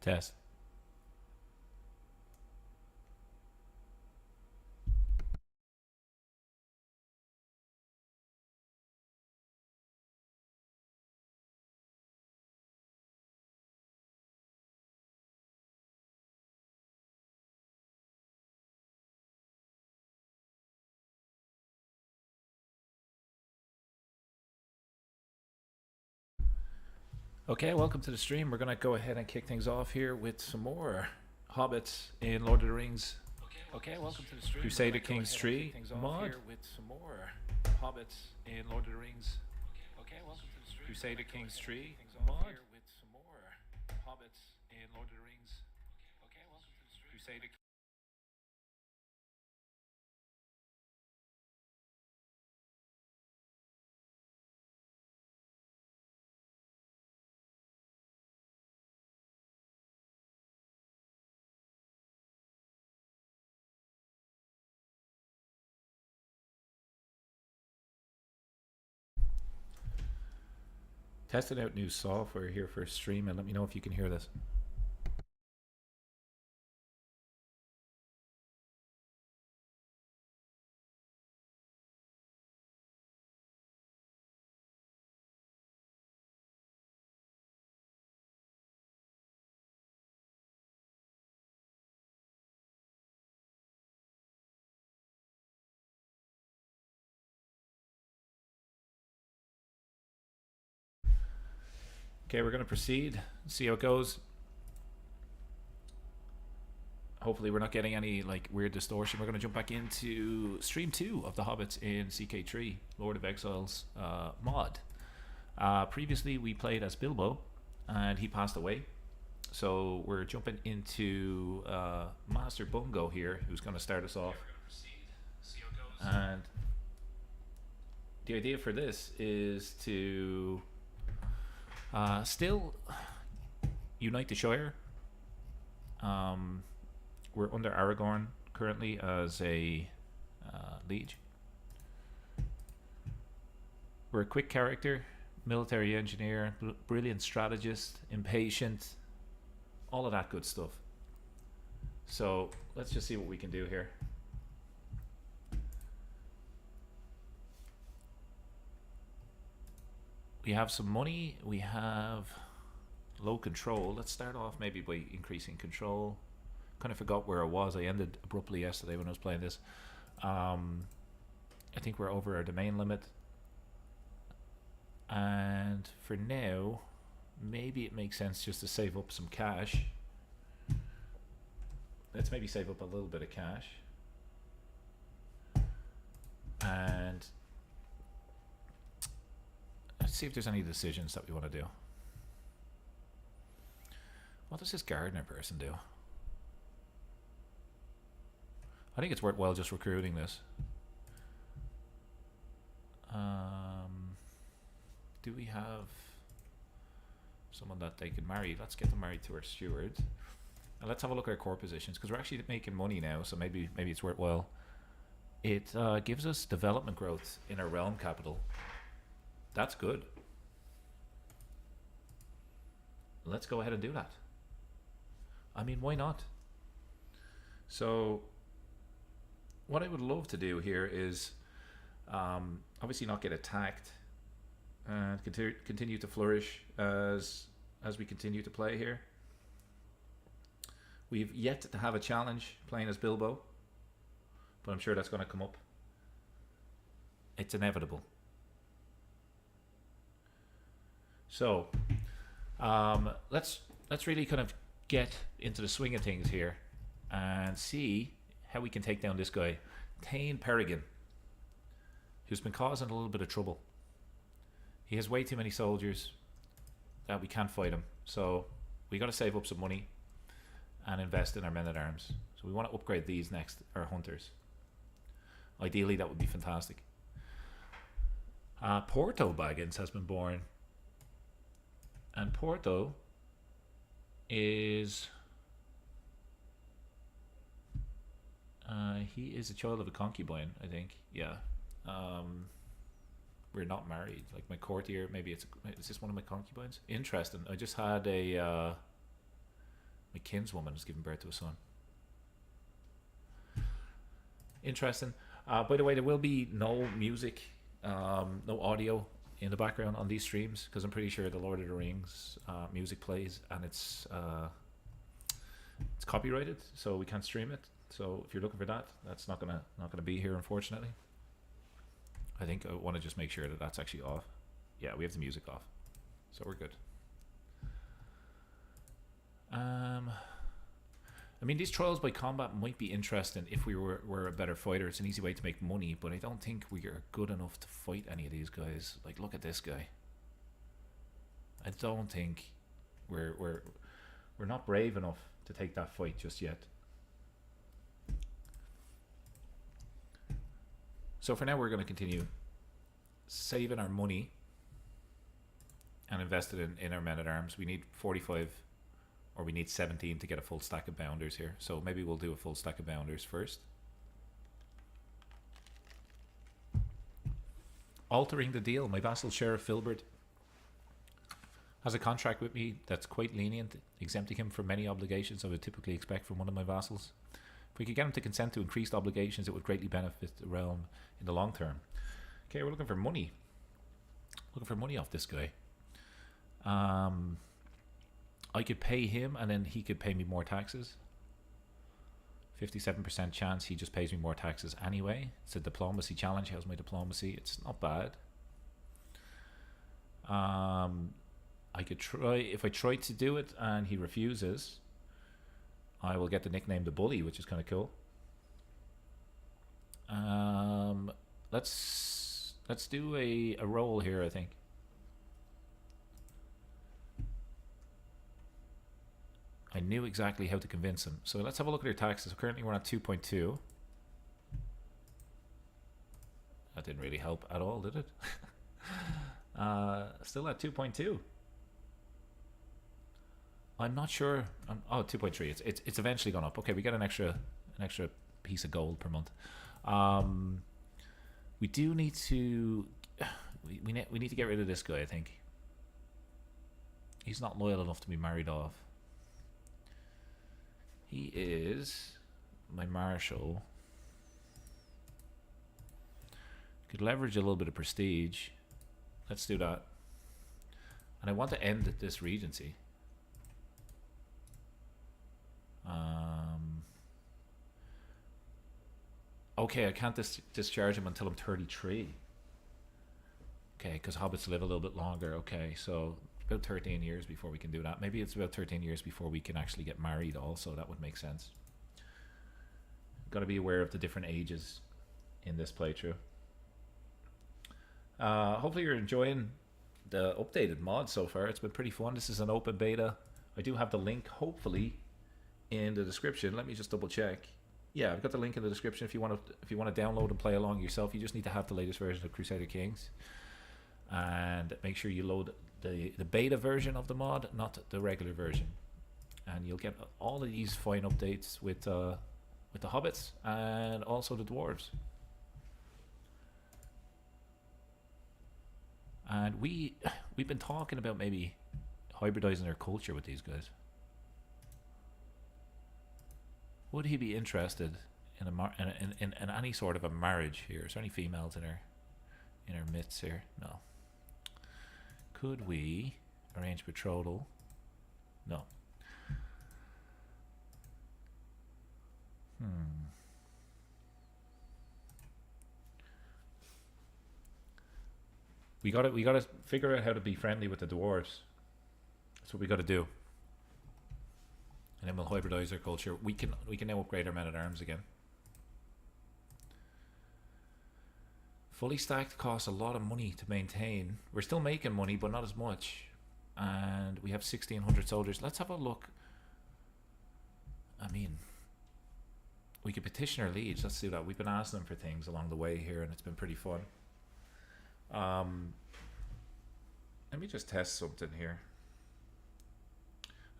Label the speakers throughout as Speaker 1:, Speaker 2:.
Speaker 1: Test. Okay, welcome to the stream. We're gonna go ahead and kick things off here with some more Hobbits in Lord of the Rings. Okay, welcome to the stream. Crusader Kings 3 mod. Here with some more Hobbits in Lord of the Rings. Okay, welcome to the stream. Crusader Kings 3 mod. Here with some more Hobbits in Lord of the Rings. Okay, welcome to the stream. Crusader. Testing out new software here for stream, and let me know if you can hear this. Okay, we're going to proceed, see how it goes. Hopefully we're not getting any like weird distortion. We're going to jump back into stream 2 of the Hobbits in CK3, Lord of Exiles mod. Previously we played as Bilbo and he passed away. So we're jumping into Master Bungo here, who's going to start us off. And the idea for this is to still unite the Shire. We're under Aragorn currently as a liege. We're a quick character, military engineer, brilliant strategist, impatient, all of that good stuff. So let's just see what we can do here. We have some money, we have low control. Let's start off maybe by increasing control. Kind of forgot where I was. I ended abruptly yesterday when I was playing this. I think we're over our domain limit. And for now, maybe it makes sense just to save up some cash. Let's maybe save up a little bit of cash. And let's see if there's any decisions that we want to do. What does this gardener person do? I think it's worthwhile just recruiting this. Do we have someone that they can marry? Let's get them married to our steward. And let's have a look at our core positions, because we're actually making money now, so maybe it's worthwhile. It gives us development growth in our realm capital. That's good. Let's go ahead and do that. I mean, why not? So what I would love to do here is obviously not get attacked and continue to flourish as we continue to play here. We've yet to have a challenge playing as Bilbo, but I'm sure that's going to come up. It's inevitable. So let's really kind of get into the swing of things here and see how we can take down this guy, Tain Peregrine, who's been causing a little bit of trouble. He has way too many soldiers that we can't fight him. So we got to save up some money and invest in our men-at-arms. So we want to upgrade these next, our hunters. Ideally, that would be fantastic. Porto Baggins has been born. And Porto is... he is a child of a concubine, I think. Yeah. We're not married. Like my courtier, maybe is this one of my concubines? Interesting. I just had a My kinswoman has given birth to a son. Interesting. By the way, there will be no music, no audio in the background on these streams because I'm pretty sure the Lord of the Rings music plays and it's copyrighted, so we can't stream it. So if you're looking for that, that's not gonna be here, unfortunately. I think I want to just make sure that that's actually off. Yeah, we have the music off, so we're good. I mean, these trials by combat might be interesting if we were a better fighter. It's an easy way to make money, but I don't think we are good enough to fight any of these guys. Like, look at this guy. I don't think we're not brave enough to take that fight just yet. So for now, we're going to continue saving our money and invest it in our men-at-arms. We need 45, or we need 17 to get a full stack of bounders here. So maybe we'll do a full stack of bounders first. Altering the deal. My vassal Sheriff Filbert has a contract with me that's quite lenient, exempting him from many obligations I would typically expect from one of my vassals. If we could get him to consent to increased obligations, it would greatly benefit the realm in the long term. Okay, we're looking for money. Looking for money off this guy. I could pay him and then he could pay me more taxes. 57% chance he just pays me more taxes anyway. It's a diplomacy challenge. How's my diplomacy? It's not bad. I could try, if I try to do it and he refuses, I will get the nickname the Bully, which is kind of cool. Let's do a roll here, I think. I knew exactly how to convince him. So let's have a look at our taxes. Currently we're at 2.2. That didn't really help at all, did it? Still at 2.2. I'm not sure. Oh, 2.3. It's eventually gone up. Okay, we get an extra piece of gold per month. We do need to we need to get rid of this guy, I think. He's not loyal enough to be married off. He is my marshal. Could leverage a little bit of prestige. Let's do that. And I want to end this regency. Okay, I can't discharge him until I'm 33. Okay, because hobbits live a little bit longer. Okay, so about 13 years before we can do that. Maybe it's about 13 years before we can actually get married also. That would make sense. Got to be aware of the different ages in this playthrough. Hopefully you're enjoying the updated mod so far. It's been pretty fun. This is an open beta. I do have the link, hopefully, in the description. Let me just double check. Yeah, I've got the link in the description if you want to download and play along yourself. You just need to have the latest version of Crusader Kings, and make sure you load the beta version of the mod, not the regular version, and you'll get all of these fine updates with the hobbits and also the dwarves. And we've been talking about maybe hybridizing their culture with these guys. Would he be interested in any sort of a marriage here? Is there any females in our midst here? No. Could we arrange betrothal? No. We gotta figure out how to be friendly with the dwarves. That's what we gotta do. And then we'll hybridize our culture. We can now upgrade our men-at-arms again. Fully stacked costs a lot of money to maintain. We're still making money, but not as much. And we have 1,600 soldiers. Let's have a look. I mean, we could petition our liege. Let's do that. We've been asking them for things along the way here, and it's been pretty fun. Let me just test something here.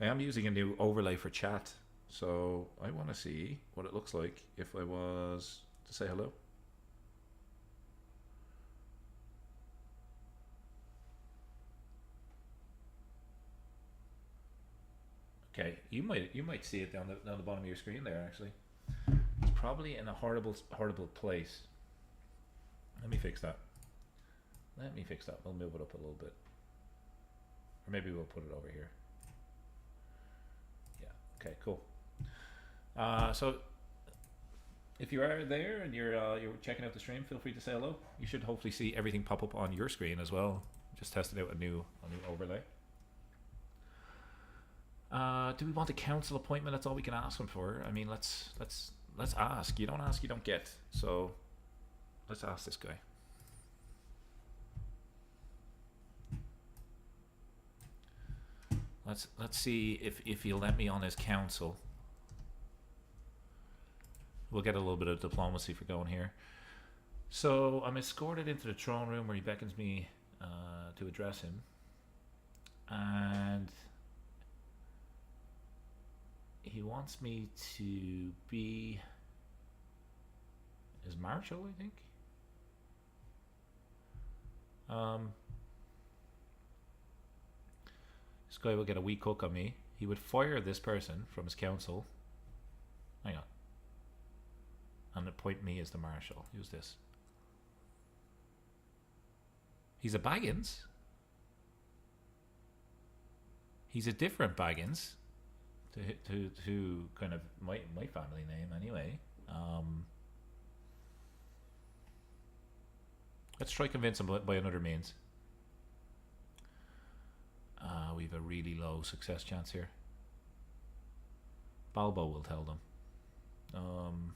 Speaker 1: I am using a new overlay for chat, so I want to see what it looks like if I was to say hello. Okay, you might see it down the bottom of your screen there. Actually, it's probably in a horrible place. Let me fix that. We'll move it up a little bit, or maybe we'll put it over here. Yeah. Okay. Cool. So if you are there and you're checking out the stream, feel free to say hello. You should hopefully see everything pop up on your screen as well. Just tested out a new overlay. Do we want a council appointment? That's all we can ask them for. I mean, let's ask. You don't ask, you don't get. So let's ask this guy. Let's see if he'll let me on his council. We'll get a little bit of diplomacy for going here. So I'm escorted into the throne room where he beckons me to address him, and he wants me to be his marshal, I think. This guy will get a weak hook on me. He would fire this person from his council. Hang on. And appoint me as the marshal. Who's this? He's a Baggins. He's a different Baggins to kind of my family name anyway. Let's try convince him by another means. We've a really low success chance here. Balbo will tell them.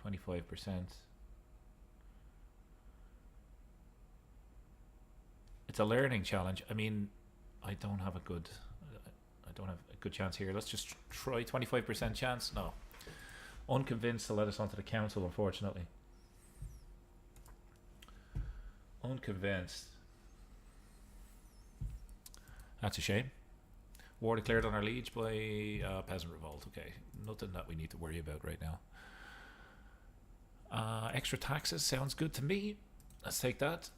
Speaker 1: 25%. It's a learning challenge. I mean, I don't have a good chance here. Let's just try 25% chance. No. Unconvinced to let us onto the council, unfortunately. Unconvinced. That's a shame. War declared on our liege by peasant revolt. Okay, nothing that we need to worry about right now. Extra taxes sounds good to me. Let's take that.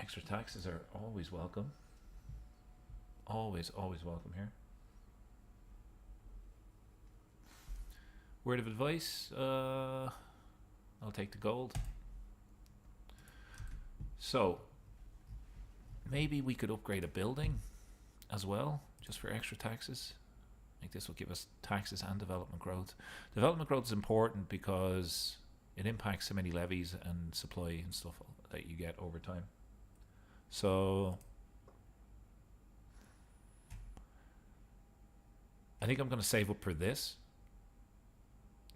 Speaker 1: Extra taxes are always welcome. Always welcome here. Word of advice. I'll take the gold. So maybe we could upgrade a building as well, just for extra taxes. I think this will give us taxes and development growth. Development growth is important because it impacts so many levies and supply and stuff that you get over time. So I think I'm going to save up for this.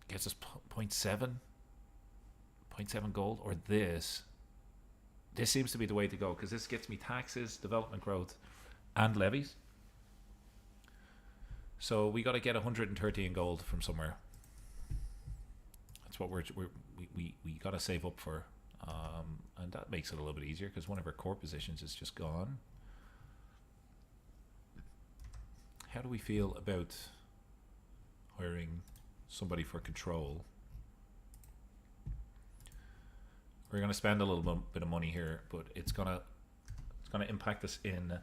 Speaker 1: Gets us 0.7 gold, or this. This seems to be the way to go, because this gets me taxes, development growth, and levies. So we got to get 130 in gold from somewhere. That's what we got to save up for, and that makes it a little bit easier because one of our core positions is just gone. How do we feel about hiring somebody for control? We're going to spend a little bit of money here, but it's gonna impact us in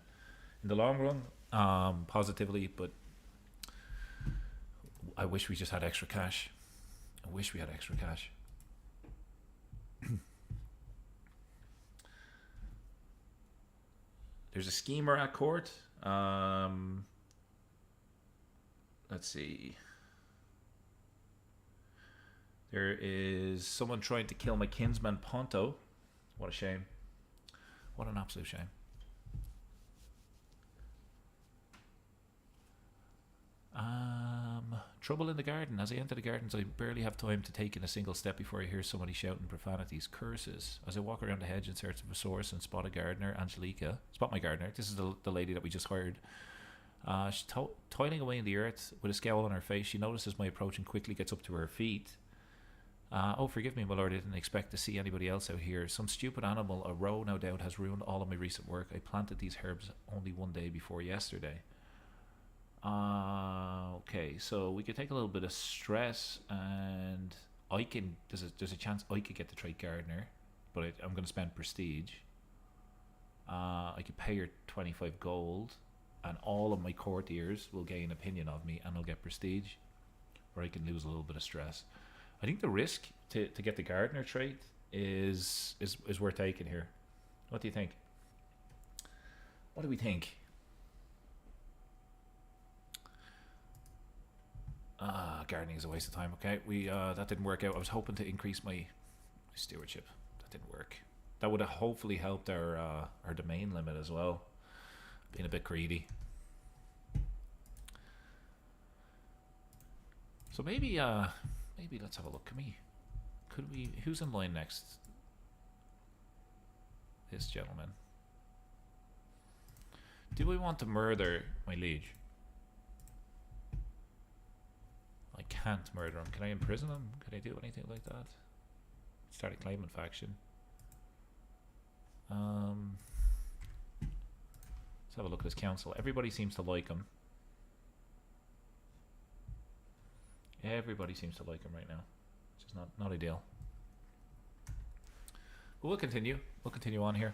Speaker 1: the long run positively. But I wish we just had extra cash. I wish we had extra cash. There's a schemer at court. Let's see. There is someone trying to kill my kinsman Ponto. What a shame. What an absolute shame. Trouble in the garden. As I enter the gardens, I barely have time to take in a single step before I hear somebody shouting profanities, curses. As I walk around the hedge in search of a source and spot a gardener, Angelica. Spot my gardener. This is the lady that we just hired. She's toiling away in the earth with a scowl on her face. She notices my approach and quickly gets up to her feet. Oh, forgive me, my lord, I didn't expect to see anybody else out here. Some stupid animal, a roe no doubt, has ruined all of my recent work. I planted these herbs only one day before yesterday. Okay, so we could take a little bit of stress, and I can. There's a chance I could get the trait gardener, but I'm going to spend prestige. I could pay her 25 gold, and all of my courtiers will gain opinion of me, and I'll get prestige, or I can lose a little bit of stress. I think the risk to get the gardener trait is worth taking here. What do you think? What do we think? Gardening is a waste of time. Okay, we that didn't work out. I was hoping to increase my stewardship. That didn't work. That would have hopefully helped our domain limit as well. Being a bit greedy. So maybe let's have a look. Could we? Who's in line next? This gentleman. Do we want to murder my liege? I can't murder him. Can I imprison him? Can I do anything like that? Start a claimant faction. Let's have a look at his council. Everybody seems to like him. Everybody seems to like him right now, which is not ideal. But we'll continue. We'll continue on here.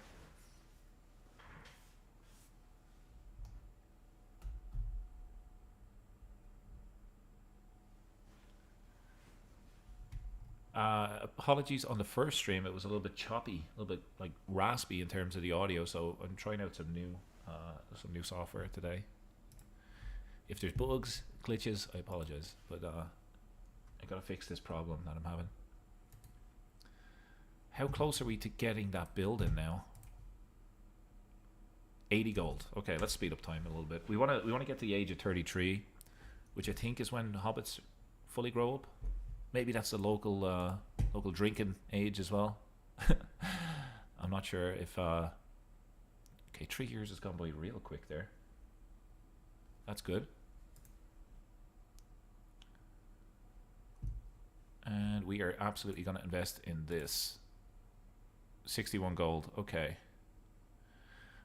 Speaker 1: Apologies on the first stream. It was a little bit choppy, a little bit like raspy in terms of the audio. So I'm trying out some new software today. If there's bugs, glitches, I apologize. But I gotta fix this problem that I'm having. How close are we to getting that building now? 80 gold. Okay, let's speed up time a little bit. We wanna get to the age of 33, which I think is when hobbits fully grow up. Maybe that's the local drinking age as well. I'm not sure if. Okay, 3 years has gone by real quick there. That's good. And we are absolutely going to invest in this. 61 gold. Okay.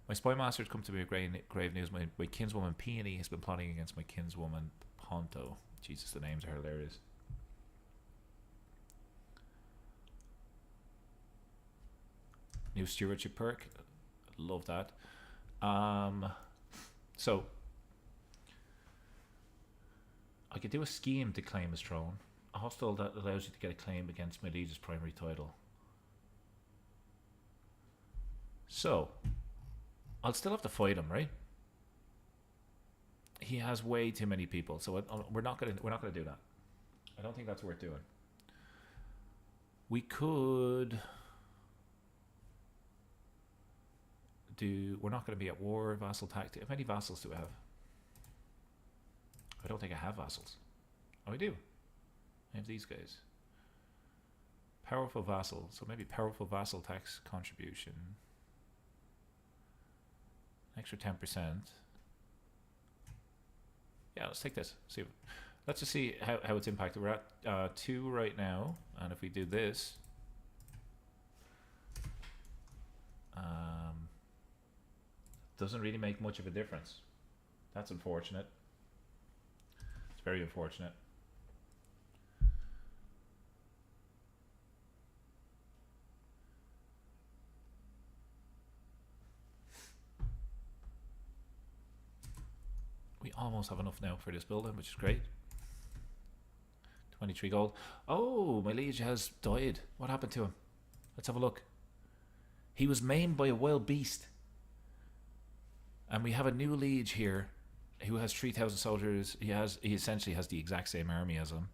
Speaker 1: My spy master's come to me with grave news. My kinswoman Peony has been plotting against my kinswoman Ponto. Jesus, the names are hilarious. New stewardship perk. Love that. So I could do a scheme to claim his throne. A hostile that allows you to get a claim against my liege's primary title. So I'll still have to fight him, right? He has way too many people, so we're not gonna do that. I don't think that's worth doing. We could do. We're not going to be at war. Vassal tactic. How many vassals do we have? I don't think I have vassals. Oh, I do. I have these guys. Powerful vassal. So maybe powerful vassal tax contribution. Extra 10%. Yeah, let's take this. See, let's just see how it's impacted. We're at 2 right now, and if we do this, doesn't really make much of a difference. That's unfortunate. It's very unfortunate. We almost have enough now for this building, which is great. 23 gold. Oh, my liege has died. What happened to him? Let's have a look. He was maimed by a wild beast. And we have a new liege here who has 3,000 soldiers. He essentially has the exact same army as him.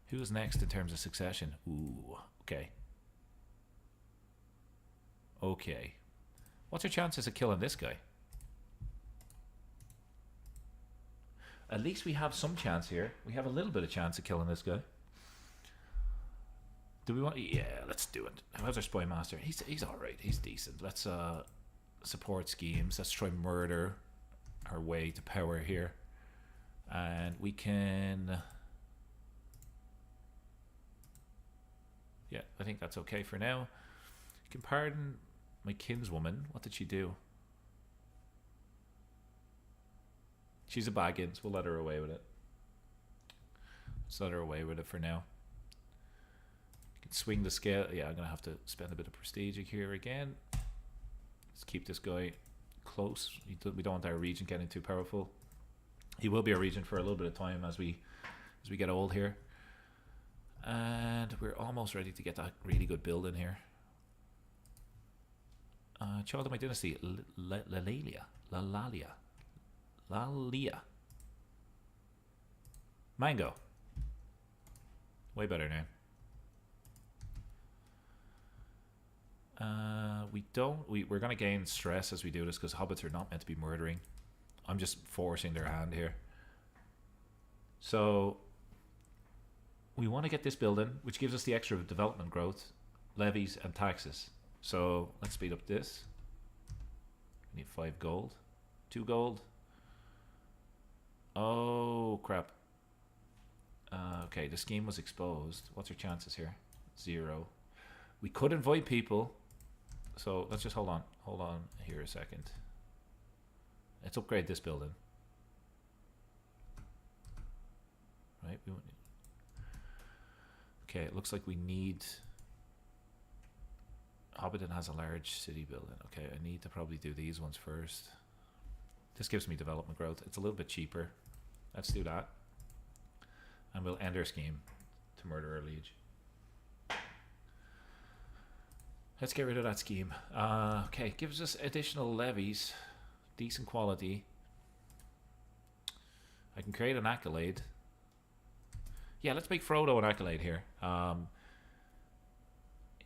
Speaker 1: Who is next in terms of succession? Ooh, okay. Okay. What's your chances of killing this guy? At least we have some chance here. We have a little bit of chance of killing this guy. Do we want? Yeah, let's do it. How's our spy master? He's all right. He's decent. Let's support schemes. Let's try murder our way to power here, and we can. Yeah, I think that's okay for now. You can pardon my kinswoman. What did she do? She's a Baggins. We'll let her away with it. Let's let her away with it for now. You can swing the scale. Yeah, I'm going to have to spend a bit of prestige here again. Let's keep this guy close. We don't want our regent getting too powerful. He will be a regent for a little bit of time as we get old here. And we're almost ready to get that really good build in here. Child of my dynasty, Lalia. Mango. Way better name. We're going to gain stress as we do this because hobbits are not meant to be murdering. I'm just forcing their hand here. So we want to get this building, which gives us the extra development growth, levies, and taxes. So let's speed up this. We need 5 gold. 2 gold. Oh, crap. Okay, the scheme was exposed. What's our chances here? 0. We could invite people. So let's just hold on. Hold on here a second. Let's upgrade this building. Right. Okay, it looks like we need... Hobbiton has a large city building. Okay, I need to probably do these ones first. This gives me development growth. It's a little bit cheaper. Let's do that. And we'll end our scheme to murder our liege. Let's get rid of that scheme. Okay, gives us additional levies. Decent quality. I can create an accolade. Yeah, let's make Frodo an accolade here.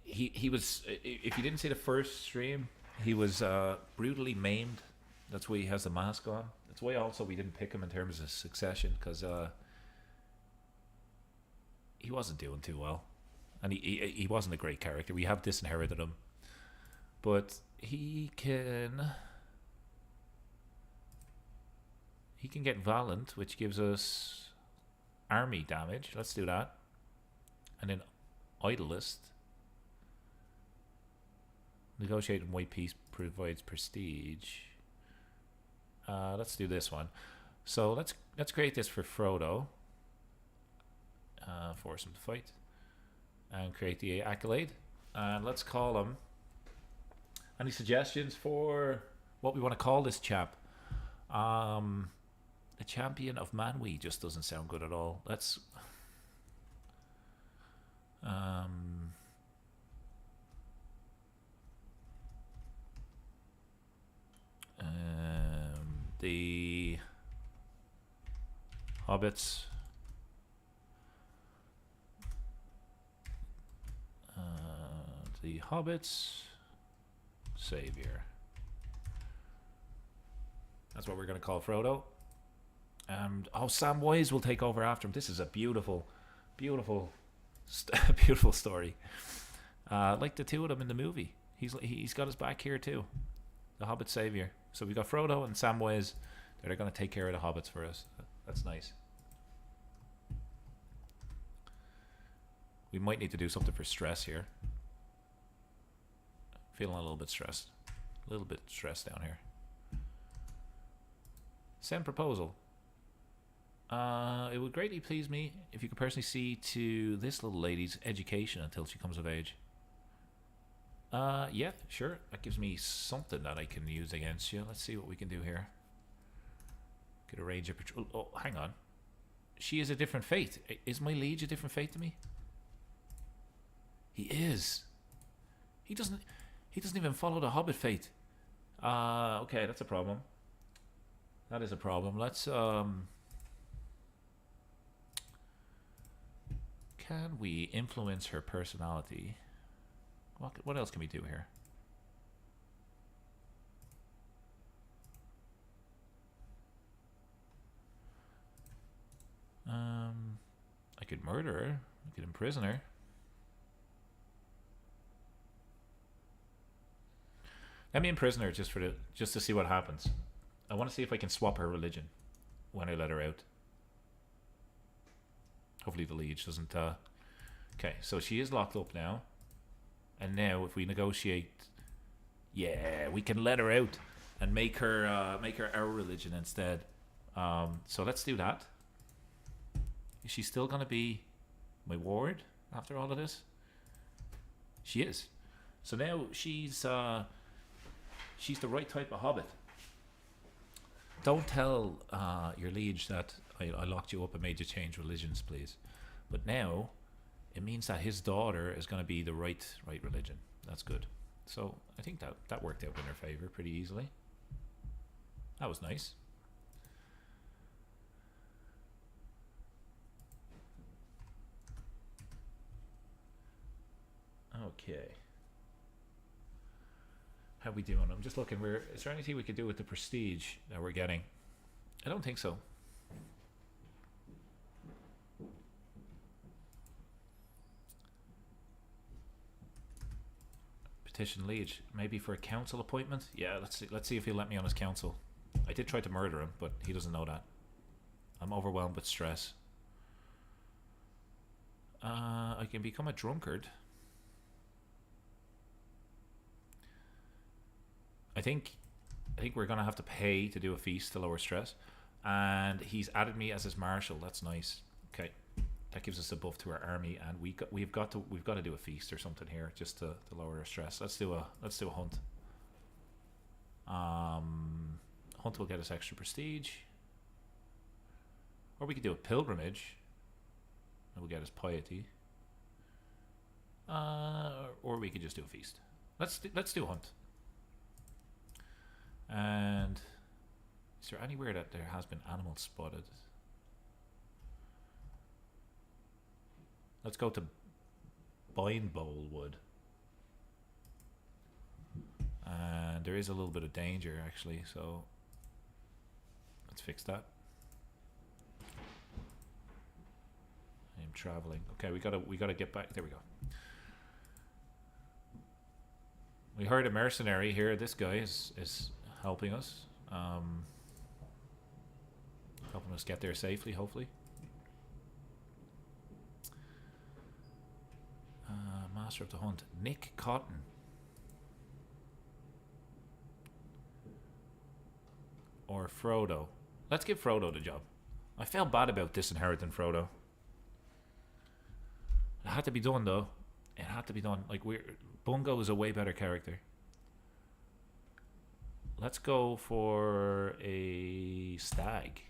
Speaker 1: He was, if you didn't see the first stream, he was brutally maimed. That's why he has the mask on. That's why also we didn't pick him in terms of succession, because he wasn't doing too well. And he wasn't a great character. We have disinherited him. But he can get Valiant, which gives us army damage. Let's do that. And then Idlest. Negotiating white peace provides prestige. Let's do this one. So let's create this for Frodo. Force him to fight. And create the accolade. And let's call him. Any suggestions for what we want to call this chap? The champion of Manwë just doesn't sound good at all. Let's the Hobbits. The Hobbits Savior. That's what we're going to call Frodo. And Samwise will take over after him. This is a beautiful, beautiful, beautiful story. Like the two of them in the movie. He's got his back here too. The Hobbit Savior. So we got Frodo and Samwise that are going to take care of the hobbits for us. That's nice. We might need to do something for stress here. Feeling a little bit stressed. A little bit stressed down here. Send proposal. It would greatly please me if you could personally see to this little lady's education until she comes of age. Yeah, sure. That gives me something that I can use against you. Let's see what we can do here. Could arrange a patrol. Oh, hang on. She is a different fate. Is my liege a different fate to me? He is. He doesn't even follow the Hobbit fate. Okay, that's a problem. That is a problem. Let's can we influence her personality? What else can we do here? I could murder her. I could imprison her. Let me imprison her just to see what happens. I want to see if I can swap her religion when I let her out. Hopefully the liege doesn't. Okay, so she is locked up now. And now, if we negotiate, yeah, we can let her out and make her our religion instead. So let's do that. Is she still gonna be my ward after all of this? She is. So now she's She's the right type of hobbit. Don't tell your liege that I locked you up and made you change religions, please. But now, it means that his daughter is going to be the right religion. That's good. So I think that worked out in her favor pretty easily. That was nice. Okay. How we doing? I'm just looking. Is there anything we could do with the prestige that we're getting? I don't think so. Petition liege, maybe for a council appointment. Yeah, let's see if he'll let me on his council. I did try to murder him, but he doesn't know that. I'm overwhelmed with stress. I can become a drunkard. I think we're gonna have to pay to do a feast to lower stress, and he's added me as his marshal. That's nice. Okay, that gives us a buff to our army, and we've got to do a feast or something here just to lower our stress. Let's do a hunt. Hunt will get us extra prestige, or we could do a pilgrimage. That will get us piety. Or we could just do a feast. Let's do a hunt. And is there anywhere that there has been animals spotted? Let's go to Bindbowl Wood. And there is a little bit of danger actually, so let's fix that. I am traveling. Okay, we gotta get back. There we go. We heard a mercenary here. This guy is helping us. Helping us get there safely, hopefully. Master of the Hunt. Nick Cotton. Or Frodo. Let's give Frodo the job. I felt bad about disinheriting Frodo. It had to be done though. It had to be done. Like Bungo is a way better character. Let's go for a stag.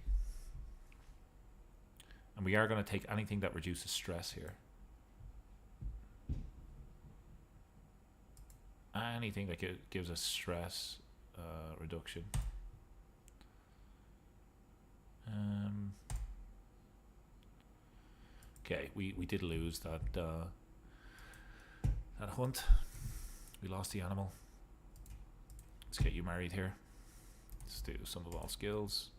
Speaker 1: And we are going to take anything that reduces stress here. Anything that gives us stress reduction. Okay, we did lose that hunt. We lost the animal. Let's get you married here. Let's do some of all skills.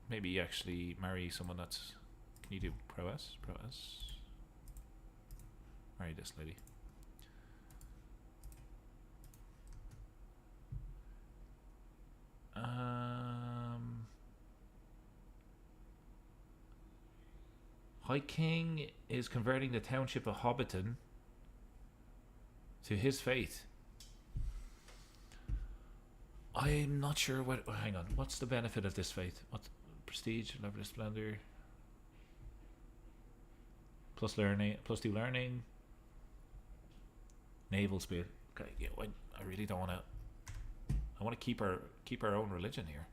Speaker 1: Maybe actually marry someone that's... Can you do prowess? Prowess. Marry this lady. High King is converting the township of Hobbiton to his faith. I'm not sure what. Oh, hang on. What's the benefit of this faith? What prestige, level of splendor, plus learning, +2 learning, naval speed. Okay, yeah. I really don't want to. I want to keep our own religion here.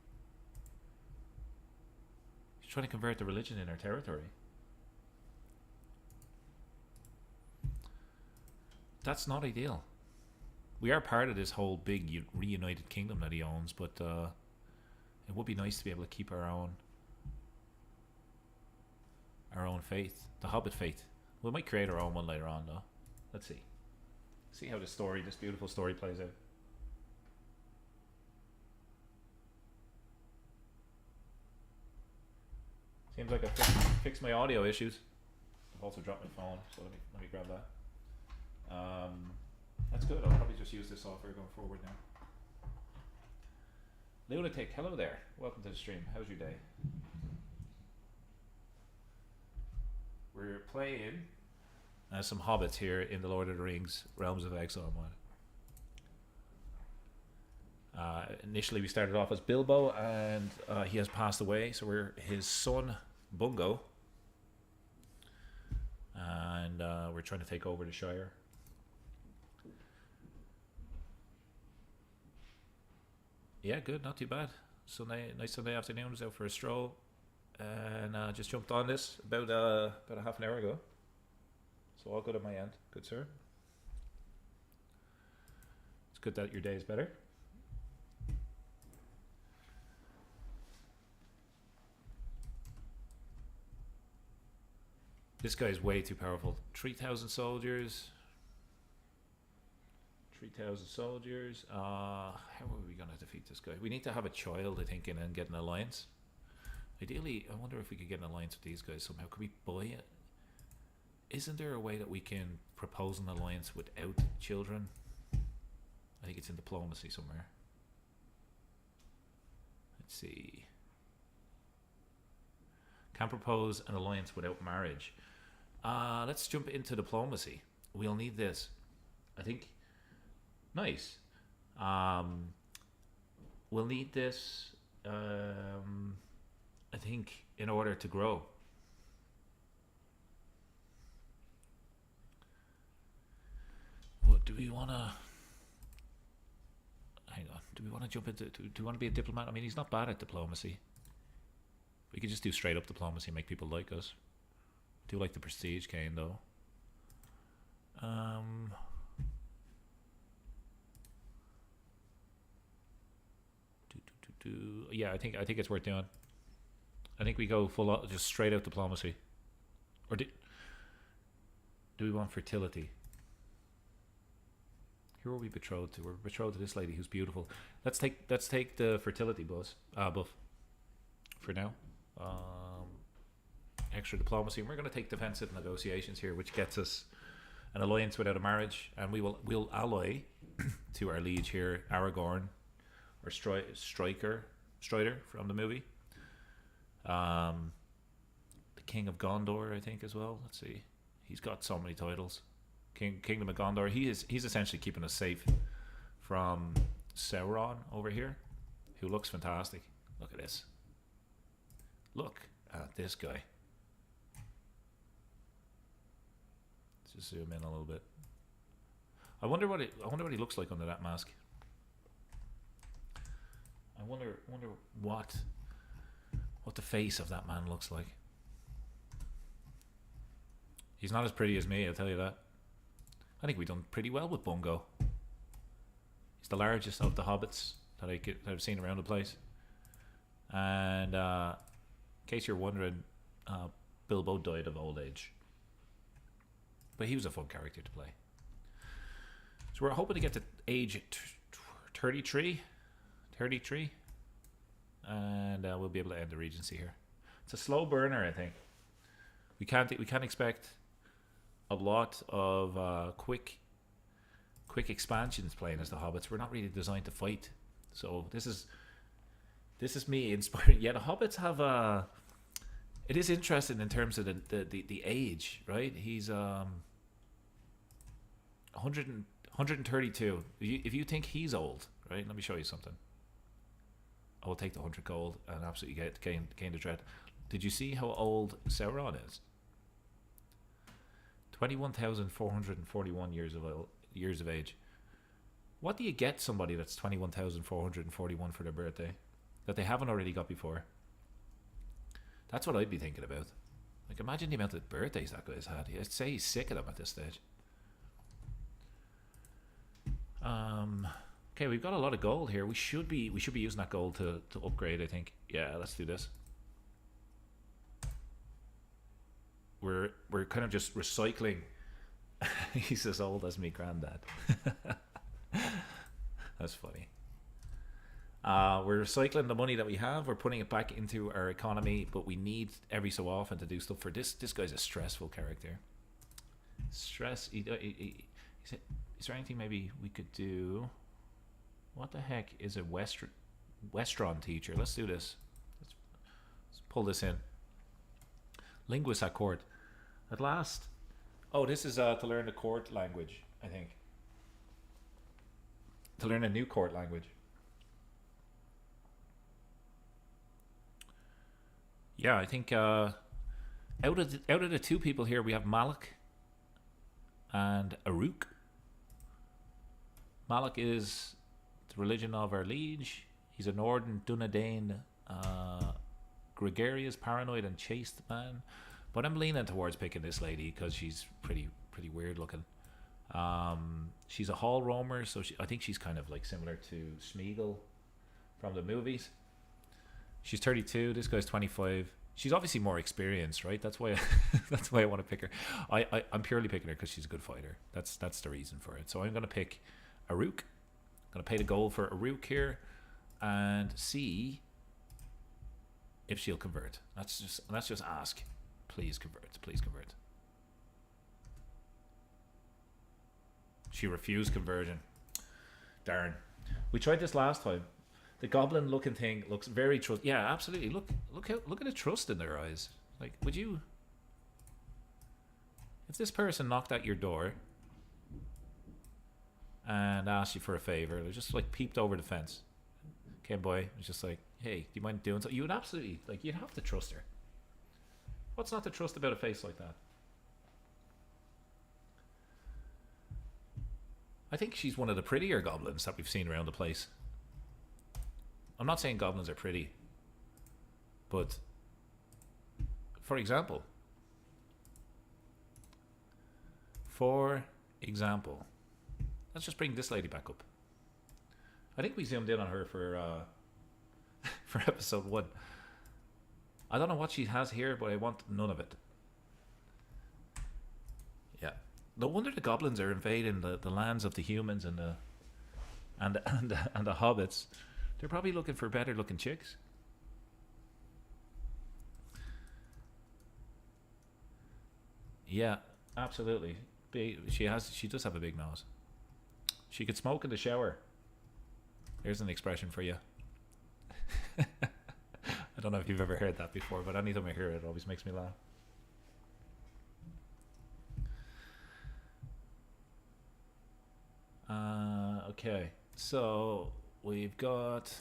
Speaker 1: He's trying to convert the religion in our territory. That's not ideal. We are part of this whole big reunited kingdom that he owns, but it would be nice to be able to keep our own faith, the Hobbit faith. We might create our own one later on, though. Let's see how this beautiful story plays out. Seems like I fixed my audio issues. I've also dropped my phone, so let me grab that. That's good. I'll probably just use this software going forward now. Lunatic, hello there. Welcome to the stream. How's your day? We're playing some hobbits here in the Lord of the Rings Realms of Exile mod. Initially we started off as Bilbo, and he has passed away, so we're his son Bungo, and we're trying to take over the Shire. Yeah, good, not too bad. Sunday, nice Sunday afternoon. Was out for a stroll, and just jumped on this about a half an hour ago. So all good on my end. Good, sir. It's good that your day is better. This guy is way too powerful. 3,000 soldiers. 3,000 soldiers. How are we going to defeat this guy? We need to have a child, I think, and then get an alliance. Ideally, I wonder if we could get an alliance with these guys somehow. Could we buy it? Isn't there a way that we can propose an alliance without children? I think it's in diplomacy somewhere. Let's see. Can propose an alliance without marriage. Let's jump into diplomacy. We'll need this. I think. Nice. We'll need this. I think in order to grow. What do we want to? Hang on. Do we want to jump into? Do we want to be a diplomat? I mean, he's not bad at diplomacy. We could just do straight up diplomacy and make people like us. Do like the prestige cane though. Yeah, I think it's worth doing. I think we go full out, just straight out diplomacy. Or do we want fertility? Who are we betrothed to? We're betrothed to this lady who's beautiful. Let's take the fertility buff for now. Extra diplomacy, and we're going to take defensive negotiations here, which gets us an alliance without a marriage, and we'll ally to our liege here, Aragorn, or Strider from the movie. The King of Gondor, I think, as well. Let's see, he's got so many titles. Kingdom of Gondor. He's essentially keeping us safe from Sauron over here, who looks fantastic. Look at this. Look at this guy. Let's just zoom in a little bit. I wonder what he looks like under that mask. I wonder what the face of that man looks like. He's not as pretty as me, I'll tell you that. I think we've done pretty well with Bungo. He's the largest of the hobbits that I've seen around the place. And in case you're wondering, Bilbo died of old age. But he was a fun character to play. So we're hoping to get to age 33. And we'll be able to end the Regency here. It's a slow burner, I think. We can't expect a lot of quick expansions playing as the Hobbits. We're not really designed to fight, so this is me inspiring. Yeah, the Hobbits have it is interesting in terms of the age, right? He's 132. If you think he's old, right? Let me show you something. I will take the 100 gold and absolutely gain the dread. Did you see how old Sauron is? 21,441 years of age. What do you get somebody that's 21,441 for their birthday that they haven't already got before? That's what I'd be thinking about. Like, imagine the amount of birthdays that guy's had. I'd say he's sick of them at this stage. Okay, we've got a lot of gold here. We should be using that gold to upgrade, I think. Yeah, let's do this. We're kind of just recycling. He's as old as me granddad. That's funny. We're recycling the money that we have. We're putting it back into our economy, but we need every so often to do stuff for this. This guy's a stressful character. Stress. Is there anything maybe we could do? What the heck is a Westron teacher? Let's do this. Let's pull this in. Linguist at court. At last. Oh, this is to learn the court language, I think. To learn a new court language. Yeah, I think out of the two people here, we have Malik and Aruk. Malik is the religion of our liege. He's a Northern Dunedain, gregarious, paranoid, and chaste man. But I'm leaning towards picking this lady because she's pretty weird looking. She's a hall roamer, so I think she's kind of like similar to Smeagol from the movies. She's 32. This guy's 25. She's obviously more experienced, right? That's why that's why I want to pick her. I'm purely picking her because she's a good fighter. That's the reason for it. So I'm gonna pick Aruk. I'm gonna pay the gold for Aruk here, and see if she'll convert. Let's just ask. Please convert. Please convert. She refused conversion. Darn. We tried this last time. The goblin looking thing looks very trust. Yeah, absolutely. Look at the trust in their eyes. Like, would you, if this person knocked at your door and asked you for a favor, they just like peeped over the fence, came by, was just like, hey, do you mind doing so? You would absolutely, like, you'd have to trust her. What's not to trust about a face like that? I think she's one of the prettier goblins that we've seen around the place. I'm not saying goblins are pretty, but for example, let's just bring this lady back up. I think we zoomed in on her for for episode 1. I don't know what she has here, but I want none of it. Yeah, no wonder the goblins are invading the lands of the humans and the hobbits. They're probably looking for better looking chicks. Yeah, absolutely. She does have a big nose. She could smoke in the shower. There's an expression for you. I don't know if you've ever heard that before, but anytime I hear it, it always makes me laugh. Okay, so we got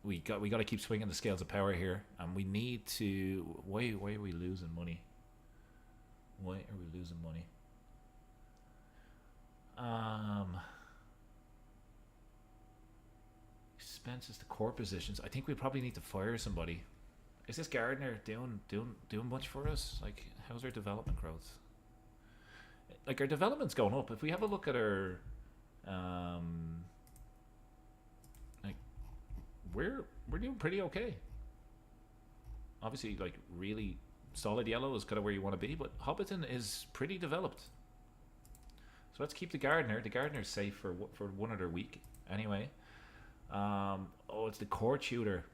Speaker 1: to keep swinging the scales of power here, and we need to. Why are we losing money? Why are we losing money? Expenses to core positions. I think we probably need to fire somebody. Is this gardener doing much for us? Like, how's our development growth? Like, our development's going up. If we have a look at our, like, we're doing pretty okay. Obviously, like, really solid yellow is kind of where you want to be, but Hobbiton is pretty developed. So let's keep the gardener. The gardener's safe for 1 other week anyway. Oh, it's the court shooter.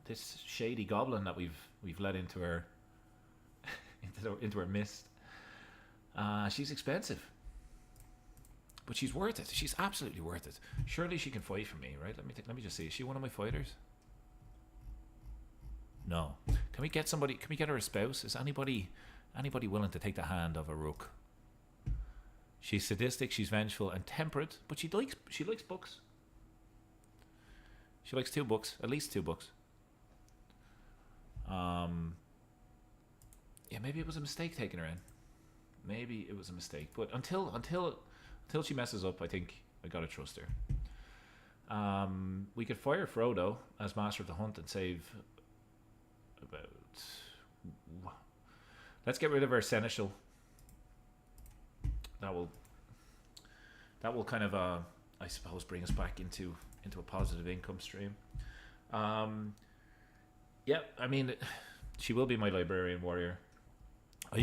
Speaker 1: This shady goblin that we've let into our into our mist. She's expensive, but she's worth it. She's absolutely worth it. Surely she can fight for me, right? Let me just see. Is she one of my fighters? No. Can we get somebody? Can we get her a spouse? Is anybody willing to take the hand of a rook? She's sadistic. She's vengeful and temperate, but she likes books. She likes 2 books, at least 2 books. Yeah, maybe it was a mistake taking her in. Maybe it was a mistake, but until she messes up, I think I gotta trust her. We could fire Frodo as Master of the Hunt and save about. Let's get rid of our seneschal. That will kind of I suppose bring us back into a positive income stream. Yeah, I mean, she will be my librarian warrior.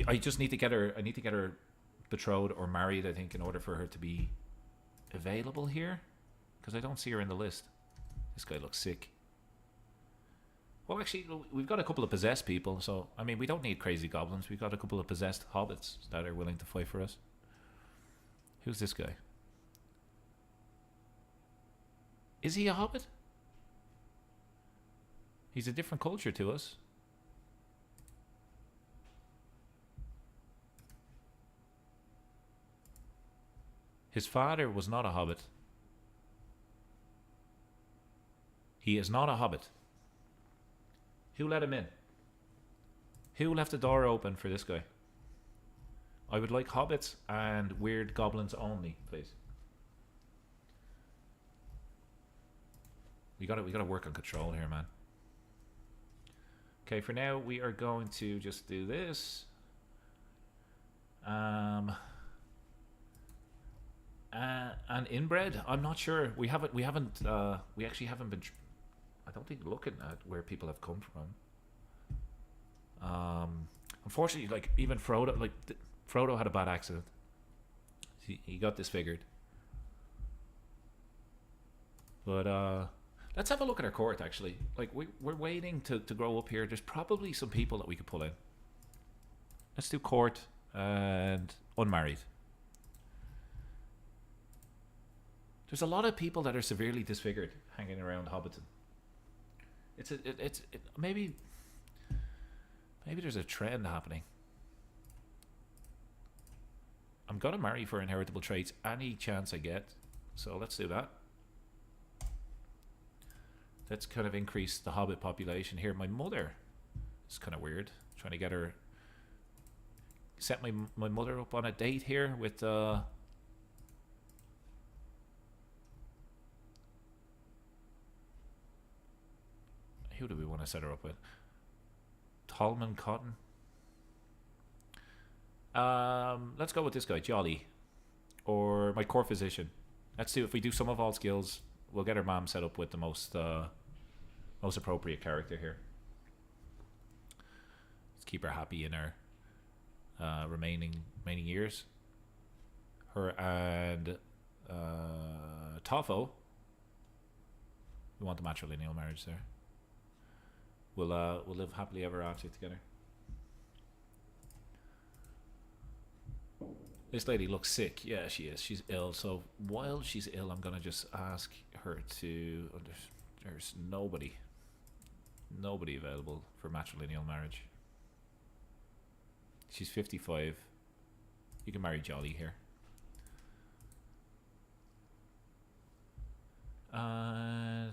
Speaker 1: I just need to get her. I need to get her betrothed or married, I think, in order for her to be available here, because I don't see her in the list. This guy looks sick. Well, actually, we've got a couple of possessed people, so I mean, we don't need crazy goblins. We've got a couple of possessed hobbits that are willing to fight for us. Who's this guy? Is he a hobbit? He's a different culture to us. His father was not a hobbit. He is not a hobbit. Who let him in? Who left the door open for this guy? I would like hobbits and weird goblins only, please. We gotta work on control here, man. Okay, for now we are going to just do this. And inbred, I'm not sure. We actually haven't been. I don't think looking at where people have come from. Unfortunately, like even Frodo had a bad accident. He got disfigured. But let's have a look at our court. Actually, like we're waiting to grow up here. There's probably some people that we could pull in. Let's do court and unmarried. There's a lot of people that are severely disfigured hanging around Hobbiton. Maybe there's a trend happening. I'm gonna marry for inheritable traits any chance I get, so let's do that. Let's kind of increase the Hobbit population here. My mother is kind of weird. Trying to get her, set my mother up on a date here with who do we want to set her up with? Tolman Cotton. Let's go with this guy, Jolly, or my core physician. Let's see if we do some of all skills. We'll get our mom set up with the most appropriate character here. Let's keep her happy in her remaining years. Her and Toffo. We want the matrilineal marriage there. We'll live happily ever after together. This lady looks sick. Yeah, she is. She's ill. So while she's ill, I'm gonna just ask her to. There's nobody available for matrilineal marriage. She's 55. You can marry Jolly here.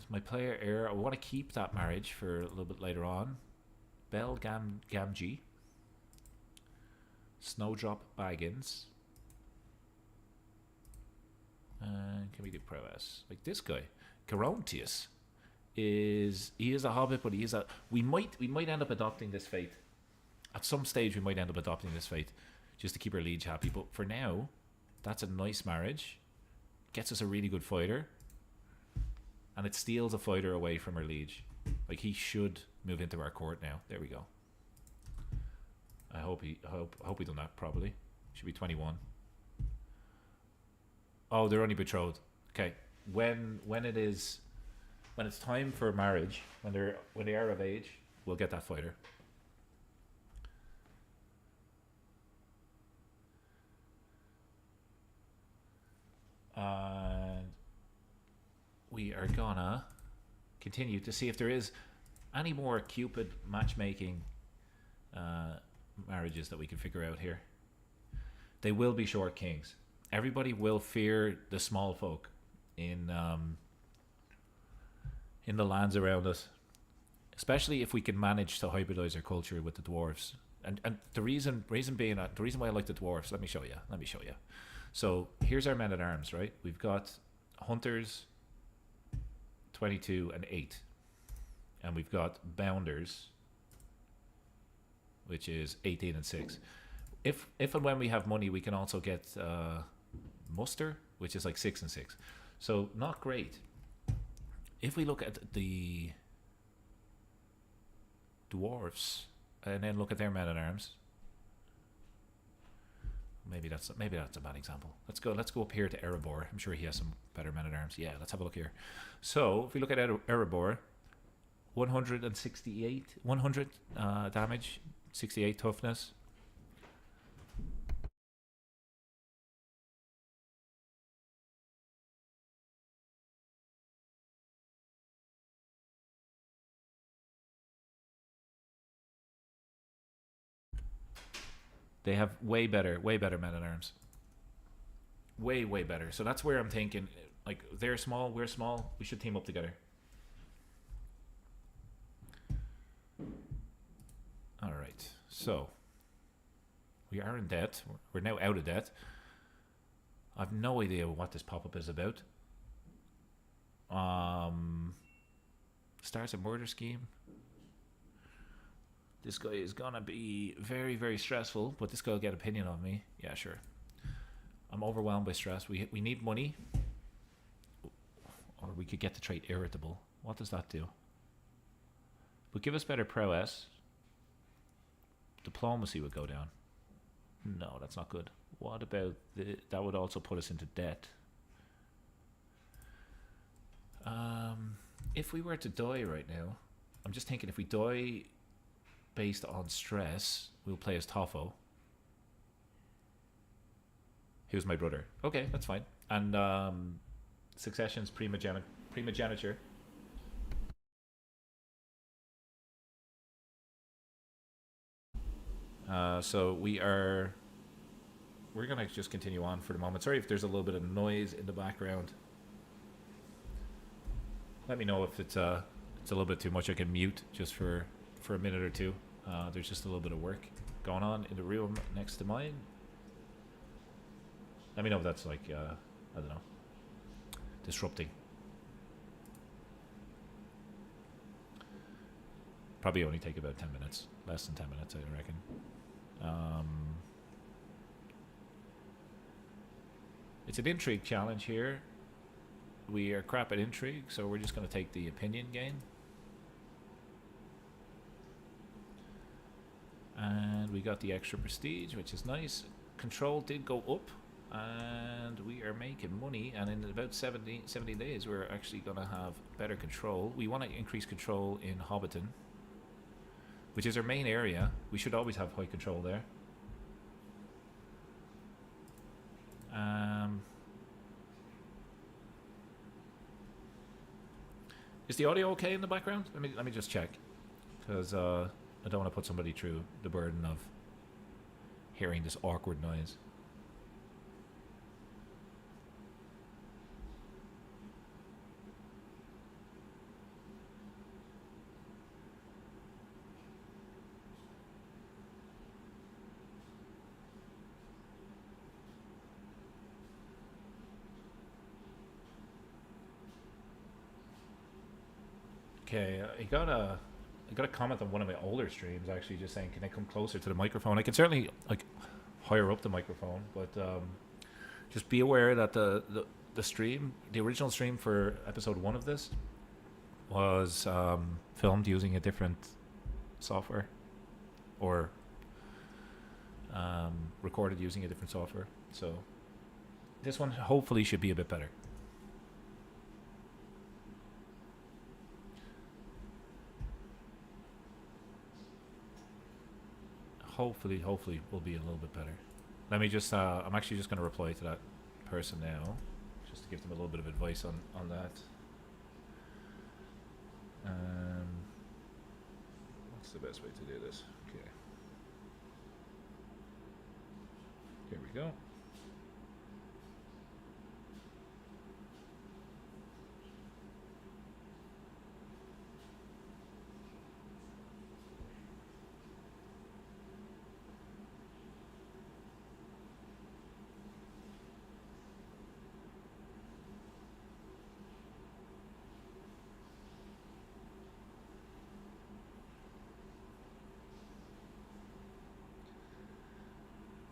Speaker 1: My player heir. I want to keep that marriage for a little bit later on. Bell Gamgee. Snowdrop Baggins. Can we do prowess? Like this guy, Carontius, is a hobbit, but we might end up adopting this fate. At some stage we might end up adopting this fate just to keep our liege happy, but for now that's a nice marriage. Gets us a really good fighter. And it steals a fighter away from our liege. Like he should move into our court now. There we go. I hope we done that properly. Should be 21. Oh, they're only betrothed. Okay. When it's time for marriage, when they are of age, we'll get that fighter. And we are gonna continue to see if there is any more Cupid matchmaking marriages that we can figure out here. They will be short kings. Everybody will fear the small folk in the lands around us, especially if we can manage to hybridize our culture with the dwarves. And the reason being, the reason why I like the dwarves, let me show you. So here's our men at arms, right? We've got hunters, 22 and 8, and we've got bounders, which is 18 and 6. If and when we have money, we can also get muster, which is like 6 and 6. So not great. If we look at the dwarves and then look at their men at arms, maybe that's a bad example. Let's go up here to Erebor. I'm sure he has some better men at arms. Yeah, let's have a look here. So if we look at Erebor, 100 damage, 68 toughness. They have way better men at arms. Way better. So that's where I'm thinking, like, they're small, we're small, we should team up together. Alright, so we are in debt. We're now out of debt. I've no idea what this pop-up is about. Starts a murder scheme. This guy is gonna be very, very stressful, but this guy will get opinion on me. Yeah, sure. I'm overwhelmed by stress. We need money. Or we could get the trait irritable. What does that do? Would give us better prowess. Diplomacy would go down. No, that's not good. What about that would also put us into debt. If we were to die right now, I'm just thinking if we die based on stress, we'll play as Toffo. He was my brother. Okay, that's fine. And succession's primogeniture. So we're gonna just continue on for the moment. Sorry if there's a little bit of noise in the background. Let me know if it's a little bit too much. I can mute just for a minute or two. There's just a little bit of work going on in the room next to mine. Let me know if that's like I don't know, disrupting. Probably only take about 10 minutes, less than 10 minutes, I reckon. It's an intrigue challenge here. We are crap at intrigue, so we're just going to take the opinion gain. And we got the extra prestige, which is nice. Control did go up, and we are making money. And in about 70 days, we're actually going to have better control. We want to increase control in Hobbiton, which is our main area. We should always have high control there. Is the audio okay in the background? Let me just check, because I don't want to put somebody through the burden of hearing this awkward noise. Okay, I got a comment on one of my older streams actually, just saying, can I come closer to the microphone? I can certainly like higher up the microphone, but just be aware that the stream, the original stream for episode 1 of this, was filmed using a different software, or recorded using a different software. So this one hopefully should be a bit better. Hopefully will be a little bit better. Let me just I'm actually just going to reply to that person now, just to give them a little bit of advice on that. What's the best way to do this? Okay, here we go.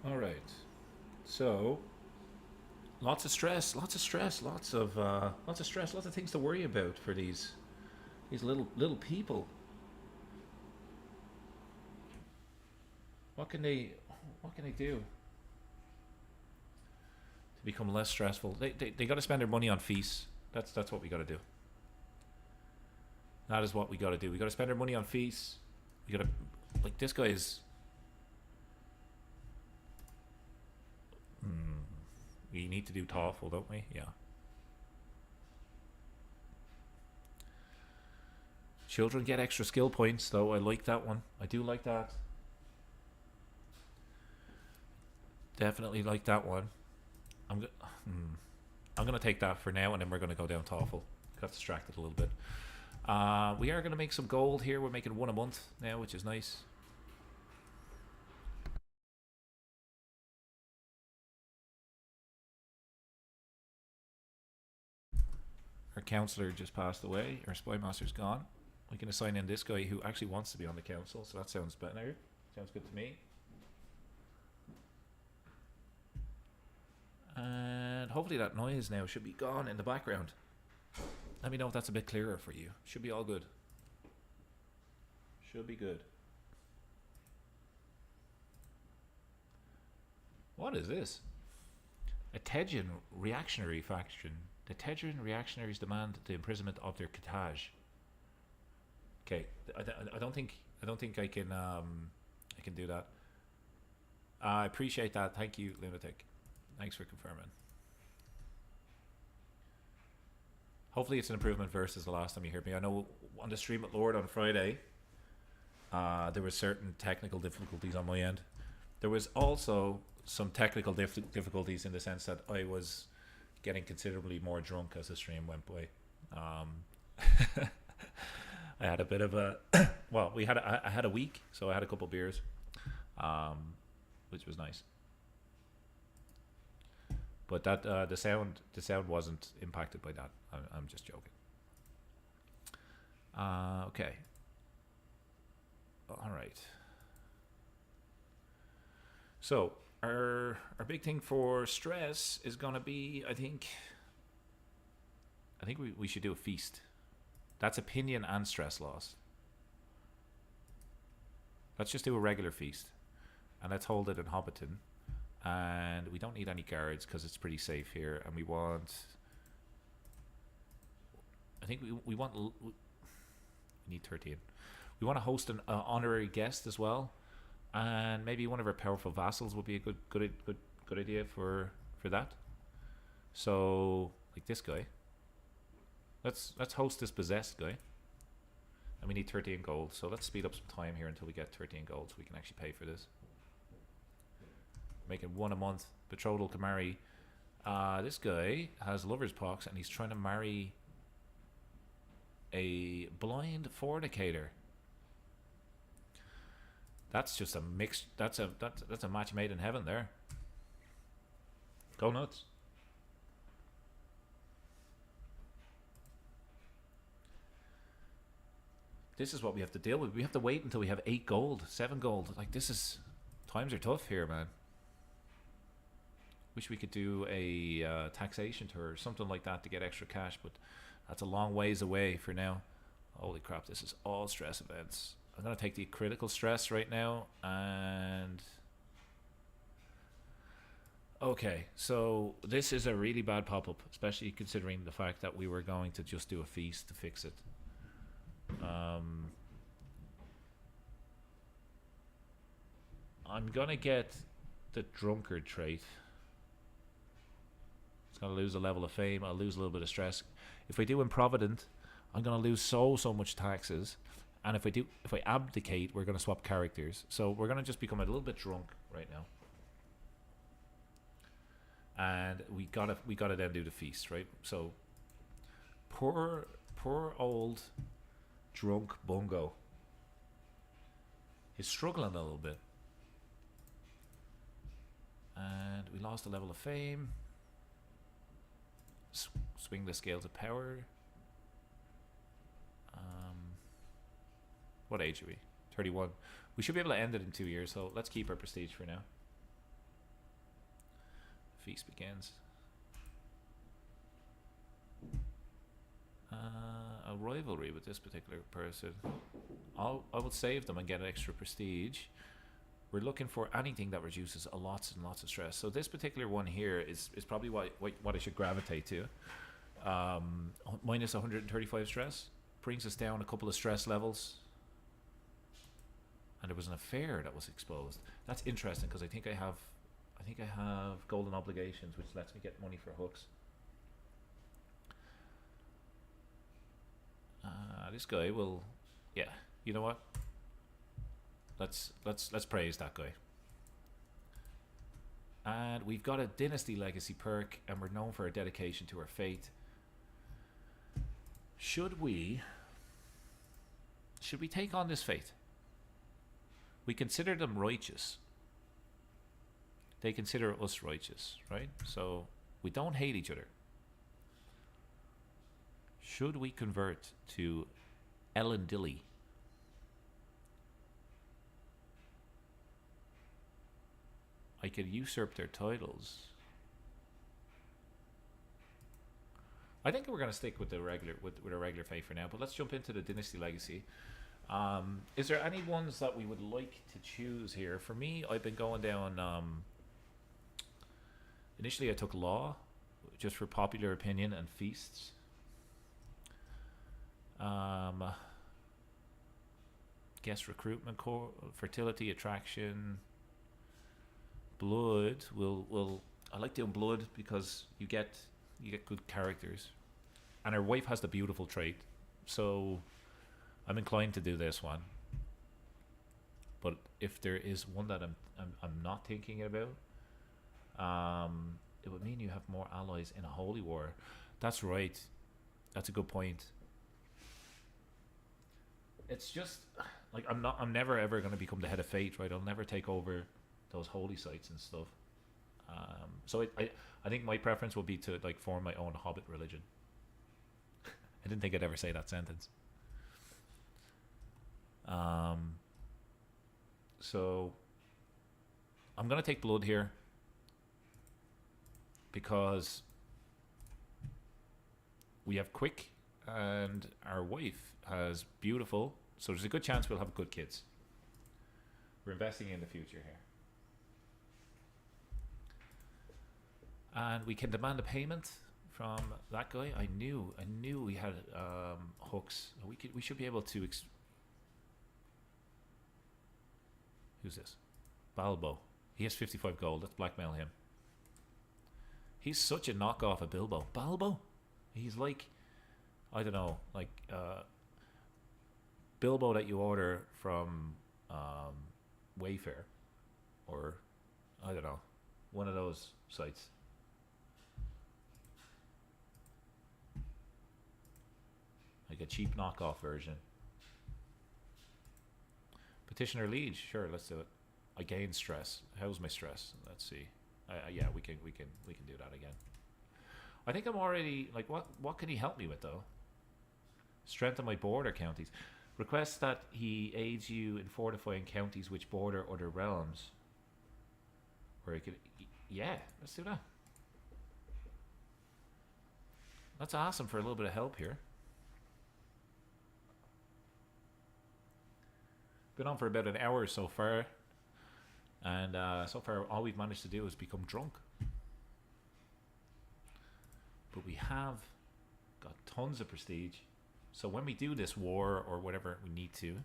Speaker 1: All right, so lots of stress, lots of stress, lots of stress, lots of things to worry about for these little people. What can they do to become less stressful? They got to spend their money on feasts. That's what we got to do. That is what we got to do. We got to spend our money on feasts. We got to, like, this guy is. We need to do TOEFL, don't we? Yeah. Children get extra skill points, though. I like that one. I do like that. Definitely like that one. I'm gonna take that for now, and then we're gonna go down TOEFL. Got distracted a little bit. We are gonna make some gold here. We're making 1 a month now, which is nice. Our counselor just passed away. Our spy master's gone. we can assign in this guy who actually wants to be on the council, so that sounds better. Sounds good to me. And hopefully that noise now should be gone in the background. Let me know if that's a bit clearer for you. Should be all good. Should be good. What is this? A Tejan reactionary faction. The Tejan reactionaries demand the imprisonment of their Kataj. Okay, I don't think I can do that. I appreciate that. Thank you, Lunatic. Thanks for confirming. Hopefully it's an improvement versus the last time you heard me. I know on the stream at Lord on Friday, there were certain technical difficulties on my end. There was also some technical difficulties in the sense that I was getting considerably more drunk as the stream went by. I had a bit of a well, I had a week, so I had a couple beers, which was nice. But that the sound wasn't impacted by that. I'm just joking. Okay. All right. So our big thing for stress is gonna be, I think we should do a feast. That's opinion and stress loss. Let's just do a regular feast, and let's hold it in Hobbiton. And we don't need any guards because it's pretty safe here. And we want, I think we need 13. We want to host an honorary guest as well, and maybe one of our powerful vassals would be a good idea for that. So like this guy. Let's host this possessed guy. And we need 13 gold. So let's speed up some time here until we get 13 gold so we can actually pay for this. Making one a month. Betrothal can marry. This guy has lover's pox and he's trying to marry a blind fornicator. That's just a mix. That's a match made in heaven there. Go nuts. This is what we have to deal with. We have to wait until we have 8 gold, 7 gold. Like, this is, times are tough here, man. Wish we could do a taxation tour or something like that to get extra cash, but that's a long ways away for now. Holy crap, this is all stress events. I'm going to take the critical stress right now, and okay, so this is a really bad pop-up, especially considering the fact that we were going to just do a feast to fix it. I'm gonna get the drunkard trait. It's gonna lose a level of fame. I'll lose a little bit of stress. If we do improvident, I'm gonna lose so much taxes. And if I abdicate, we're gonna swap characters. So we're gonna just become a little bit drunk right now. And we gotta then do the feast, right? So poor old drunk Bungo. He's struggling a little bit. And we lost a level of fame. Swing the scales of power. What age are we? 31. We should be able to end it in 2 years, so let's keep our prestige for now. Feast begins. A rivalry with this particular person. I will save them and get an extra prestige. We're looking for anything that reduces lots and lots of stress. So this particular one here is probably what I should gravitate to. Minus 135 stress brings us down a couple of stress levels. And there was an affair that was exposed. That's interesting because I think I have golden obligations, which lets me get money for hooks. This guy will, yeah. You know what? Let's praise that guy. And we've got a dynasty legacy perk, and we're known for our dedication to our faith. Should we take on this faith? We consider them righteous. They consider us righteous, right? So we don't hate each other. Should we convert to Ellen Dilly. I could usurp their titles. I think we're going to stick with the regular with a regular fate for now. But let's jump into the Dynasty Legacy. Is there any ones that we would like to choose here? For me, I've been going down. Initially, I took Law, just for popular opinion and feasts. Guest recruitment, core, fertility, attraction, blood. I like doing blood because you get good characters, and her wife has the beautiful trait, so I'm inclined to do this one. But if there is one that I'm not thinking about, it would mean you have more allies in a holy war. That's right. That's a good point. It's just like I'm never ever going to become the head of fate, right? I'll never take over those holy sites and stuff. So I think my preference would be to like form my own Hobbit religion. I didn't think I'd ever say that sentence. So I'm gonna take blood here because we have quick and our wife has beautiful, so there's a good chance we'll have good kids. We're investing in the future here. And we can demand a payment from that guy. I knew we had hooks. We should be able to. Who's this? Balbo. He has 55 gold. Let's blackmail him. He's such a knockoff of Bilbo. Balbo. He's like, I don't know, like Bilbo that you order from Wayfair, or I don't know, one of those sites. Like a cheap knockoff version. Petitioner Liege, sure, let's do it. I gain stress. How's my stress? Let's see. Yeah, we can do that again. I think I'm already like what can he help me with though? Strengthen my border counties. Request that he aids you in fortifying counties which border other realms. Where he could, yeah, let's do that. Let's ask him for a little bit of help here. Been on for about an hour so far, and so far all we've managed to do is become drunk. But we have got tons of prestige, so when we do this war or whatever we need to,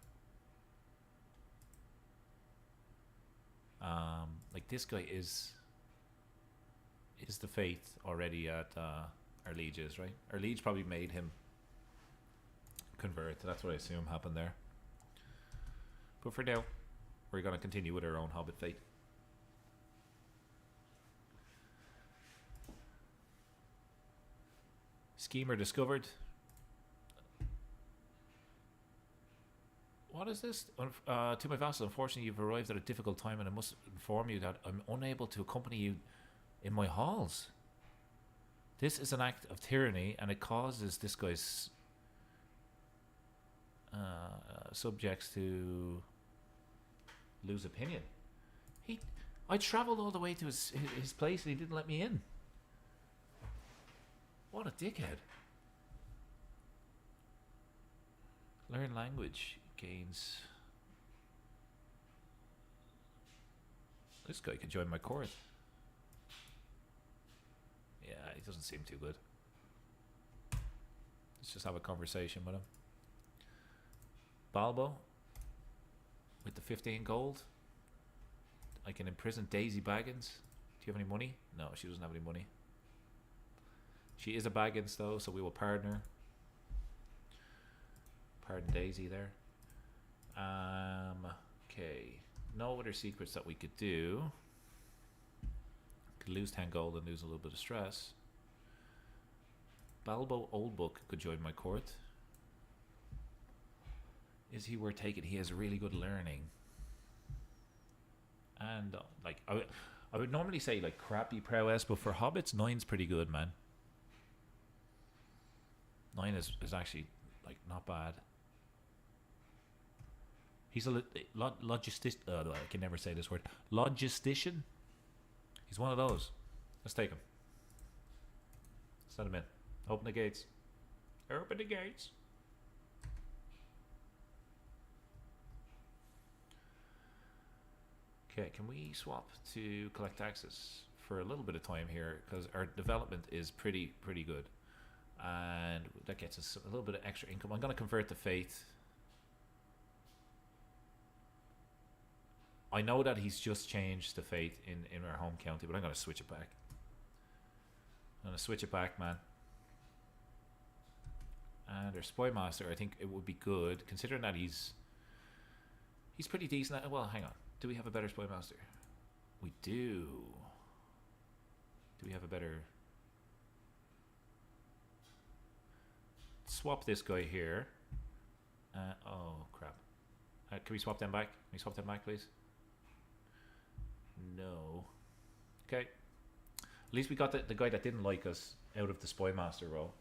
Speaker 1: like this guy is the fate already at our lieges, right? Our liege probably made him convert. That's what I assume happened there. But for now, we're going to continue with our own Hobbit fate. Schemer discovered. What is this? To my vassal, unfortunately you've arrived at a difficult time and I must inform you that I'm unable to accompany you in my halls. This is an act of tyranny and it causes this guy's subjects to lose opinion. I travelled all the way to his place and he didn't let me in. What a dickhead. Learn language gains. This guy could join my court. Yeah, he doesn't seem too good. Let's just have a conversation with him. Balbo with the 15 gold. I can imprison Daisy Baggins. Do you have any money? No, she doesn't have any money. She is a Baggins though, so we will pardon her. Pardon Daisy there. Okay. No other secrets that we could do. Could lose 10 gold and lose a little bit of stress. Balbo Old Book could join my court. Is he worth taking? He has really good learning. And like I would normally say like crappy prowess, but for hobbits 9's pretty good, man. 9 is actually like not bad. He's a logistic. I can never say this word. Logistician. He's one of those. Let's take him. Let's let him in. Open the gates. Open the gates. Okay, can we swap to collect taxes for a little bit of time here, because our development is pretty good, and that gets us a little bit of extra income. I'm going to convert to faith. I know that he's just changed the faith in our home county, but I'm going to switch it back. I'm going to switch it back, man. And our spy master, I think it would be good, considering that he's pretty decent. Well, hang on. Do we have a better spy master? We do. Do we have a better? Swap this guy here. Oh crap! Can we swap them back? Can we swap them back, please? No. Okay. At least we got the guy that didn't like us out of the spy master role.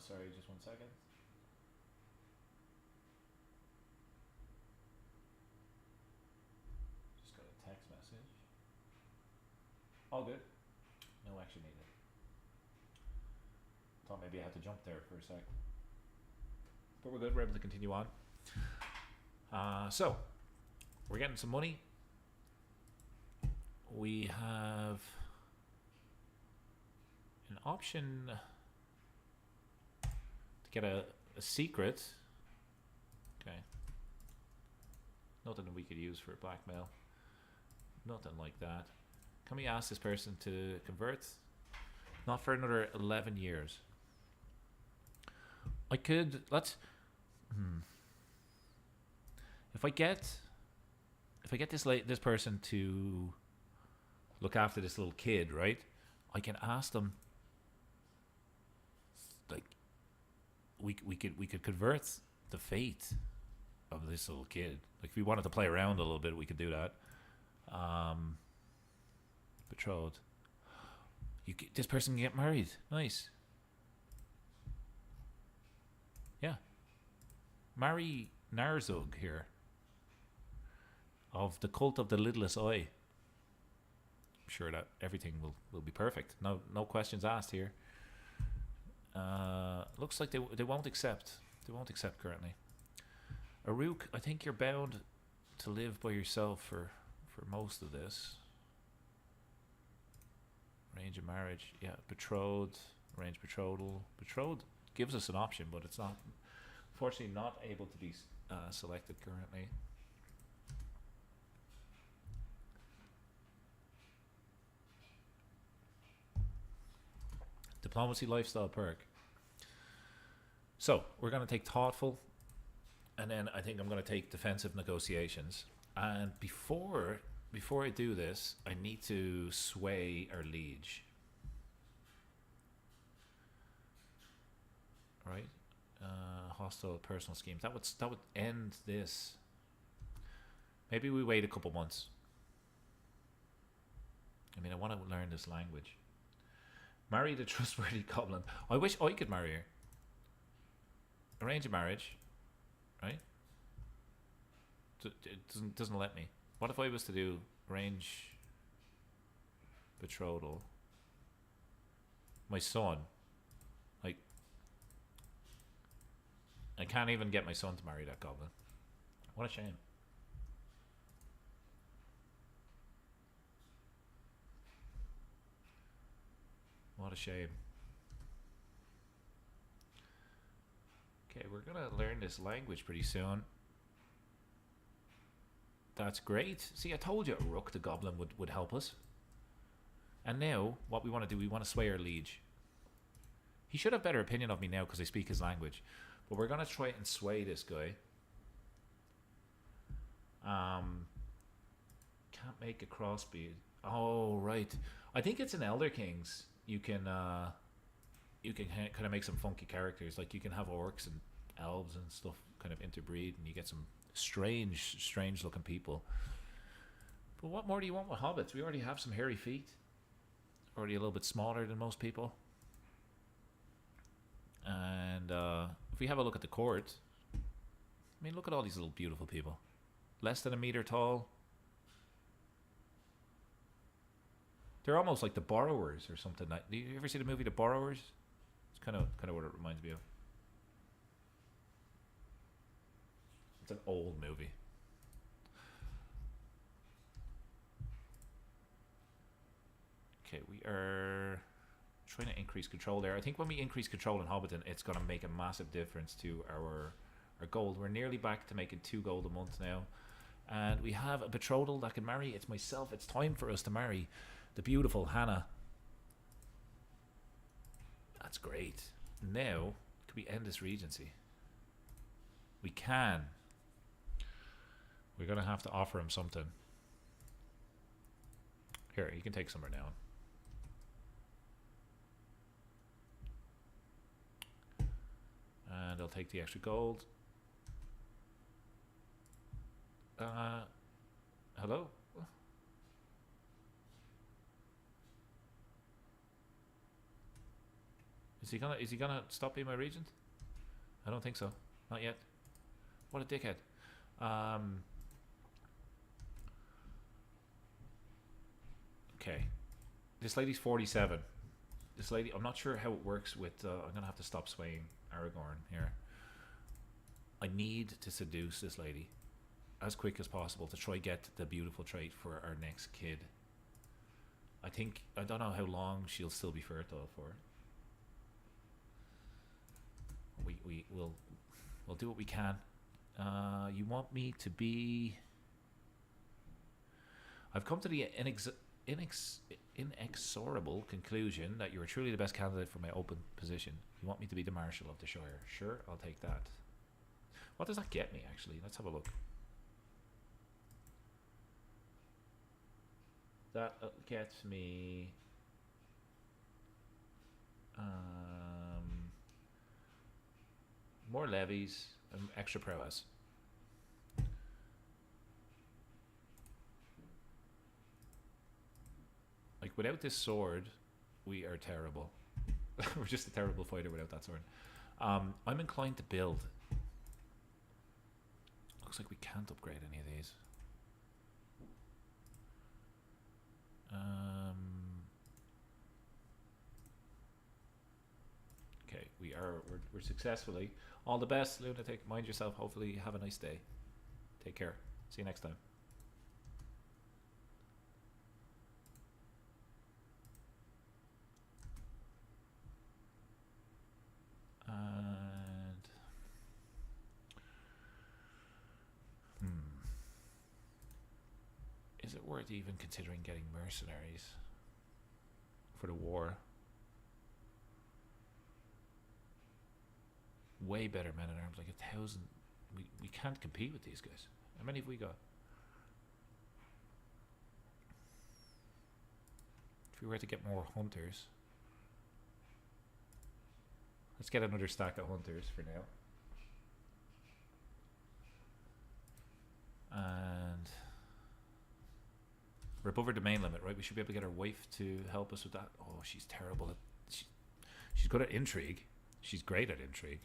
Speaker 1: Sorry, just 1 second. Just got a text message. All good. No action needed. Thought maybe I had to jump there for a sec. But we're good, we're able to continue on. So, we're getting some money. We have an option to get a secret. Okay. Nothing we could use for blackmail. Nothing like that. Can we ask this person to convert? Not for another 11 years. I could, let's, if I get this person to look after this little kid, right? I can ask them, like, we could convert the fate of this little kid. Like, if we wanted to play around a little bit, we could do that. Betrothed. This person can get married. Nice. Yeah. Marry Narzug here. Of the cult of the lidless eye. I'm sure that everything will be perfect. No questions asked here. Looks like they won't accept. They won't accept currently. Aruk, I think you're bound to live by yourself for most of this. Arrange a marriage. Yeah, betrothed. Arrange betrothal. Betrothed gives us an option, but it's not, unfortunately, not able to be selected currently. Diplomacy lifestyle perk. So we're going to take thoughtful, and then I think I'm going to take defensive negotiations. And before I do this, I need to sway our liege. Right? Hostile personal schemes. That would end this. Maybe we wait a couple months. I mean, I want to learn this language. Marry the trustworthy goblin. I wish I could marry her. Arrange a marriage, right? It doesn't let me. What if I was to do arrange betrothal? My son, like, I can't even get my son to marry that goblin. What a shame. What a shame. Okay, we're gonna learn this language pretty soon. That's great. See, I told you Rook the Goblin would help us. And now, what we want to do, we want to sway our liege. He should have better opinion of me now because I speak his language. But we're gonna try and sway this guy. Can't make a crossbeam. Oh, right. I think it's in Elder Kings. You can kind of make some funky characters. Like, you can have orcs and elves and stuff kind of interbreed, and you get some strange looking people. But what more do you want with hobbits? We already have some hairy feet. Already a little bit smaller than most people. And if we have a look at the court, I mean, look at all these little beautiful people. Less than a meter tall. They're almost like the Borrowers or something. Do you ever see the movie The Borrowers? It's kind of what it reminds me of. It's an old movie. Okay, we are trying to increase control there. I think when we increase control in Hobbiton, it's going to make a massive difference to our gold. We're nearly back to making 2 gold a month now. And we have a betrothal that can marry. It's myself. It's time for us to marry the beautiful Hannah. That's great. Now, can we end this regency? We can. We're going to have to offer him something. Here, you can take some renown. And I'll take the extra gold. Hello? Is he gonna stop being my regent? I don't think so. Not yet. What a dickhead. Okay. This lady's 47. This lady, I'm not sure how it works with I'm gonna have to stop swaying Aragorn here. I need to seduce this lady as quick as possible to try get the beautiful trait for our next kid. I don't know how long she'll still be fertile for. We'll do what we can. You want me to be? I've come to the inexorable conclusion that you are truly the best candidate for my open position. You want me to be the Marshal of the Shire? Sure, I'll take that. What does that get me, actually? Let's have a look. That gets me more levies and extra prowess. Like, without this sword, we are terrible. We're just a terrible fighter without that sword. I'm inclined to build. Looks like we can't upgrade any of these. Okay, we're successfully. All the best, Lunatic. Mind yourself. Hopefully, have a nice day. Take care. See you next time. And is it worth even considering getting mercenaries for the war? Way better men at arms, like 1,000. We can't compete with these guys. How many have we got? If we were to get more hunters, let's get another stack of hunters for now. And we're above our domain limit, right? We should be able to get our wife to help us with that. Oh, she's terrible at. She's good at intrigue. She's great at intrigue.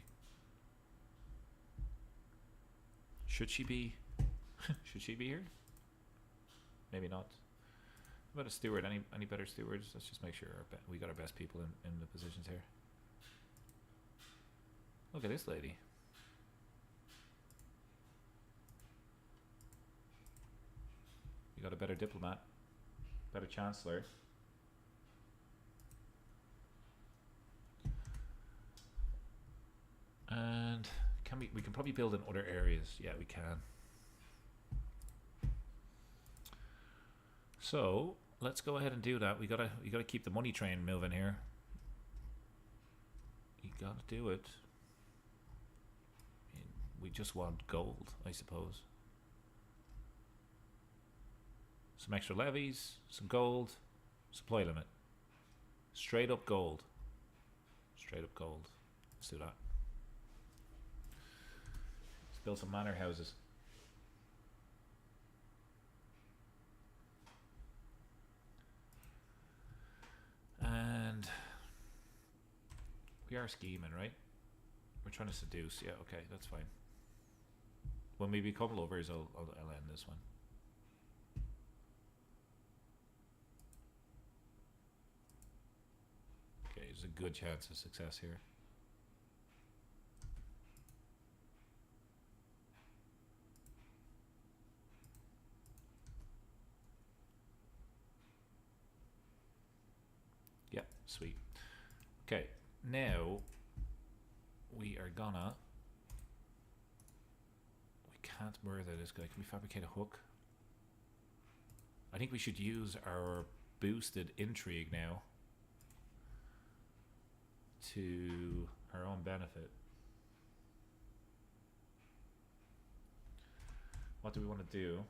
Speaker 1: Should she be? Should she be here? Maybe not. How about a steward? Any better stewards? Let's just make sure we got our best people in the positions here. Look at this lady. You got a better diplomat, better chancellor. And we can probably build in other areas. Yeah, we can. So let's go ahead and do that. We gotta keep the money train moving here. You gotta do it. I mean, we just want gold, I suppose. Some extra levies, some gold, supply limit. Straight up gold. Straight up gold. Let's do that. Let's build some manor houses. are scheming, right? We're trying to seduce. Yeah, okay, that's fine. When we become lovers, I'll end this one. Okay, there's a good chance of success here. Yep, sweet. Okay, now we are gonna. We can't murder this guy. Can we fabricate a hook? I think we should use our boosted intrigue now to our own benefit. What do we want to do?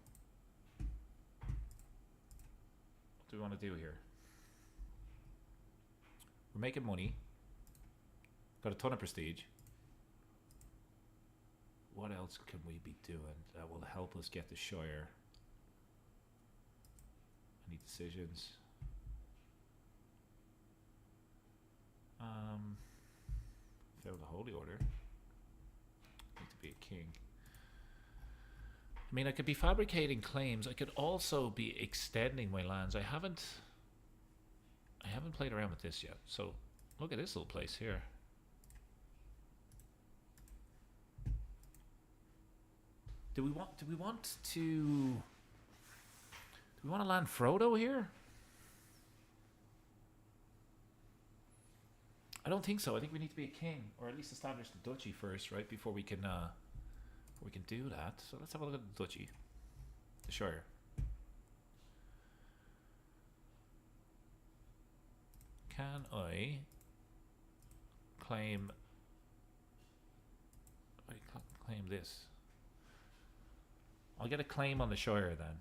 Speaker 1: What do we want to do here? We're making money. Got a ton of prestige. What else can we be doing that will help us get the Shire? Any decisions? Failed the Holy Order. Need to be a king. I mean, I could be fabricating claims. I could also be extending my lands. I haven't played around with this yet. So look at this little place here. Do we want to land Frodo here? I don't think so. I think we need to be a king, or at least establish the duchy first, right? Before we can do that. So let's have a look at the duchy, the Shire. Can I claim? Claim this. I'll get a claim on the Shire then.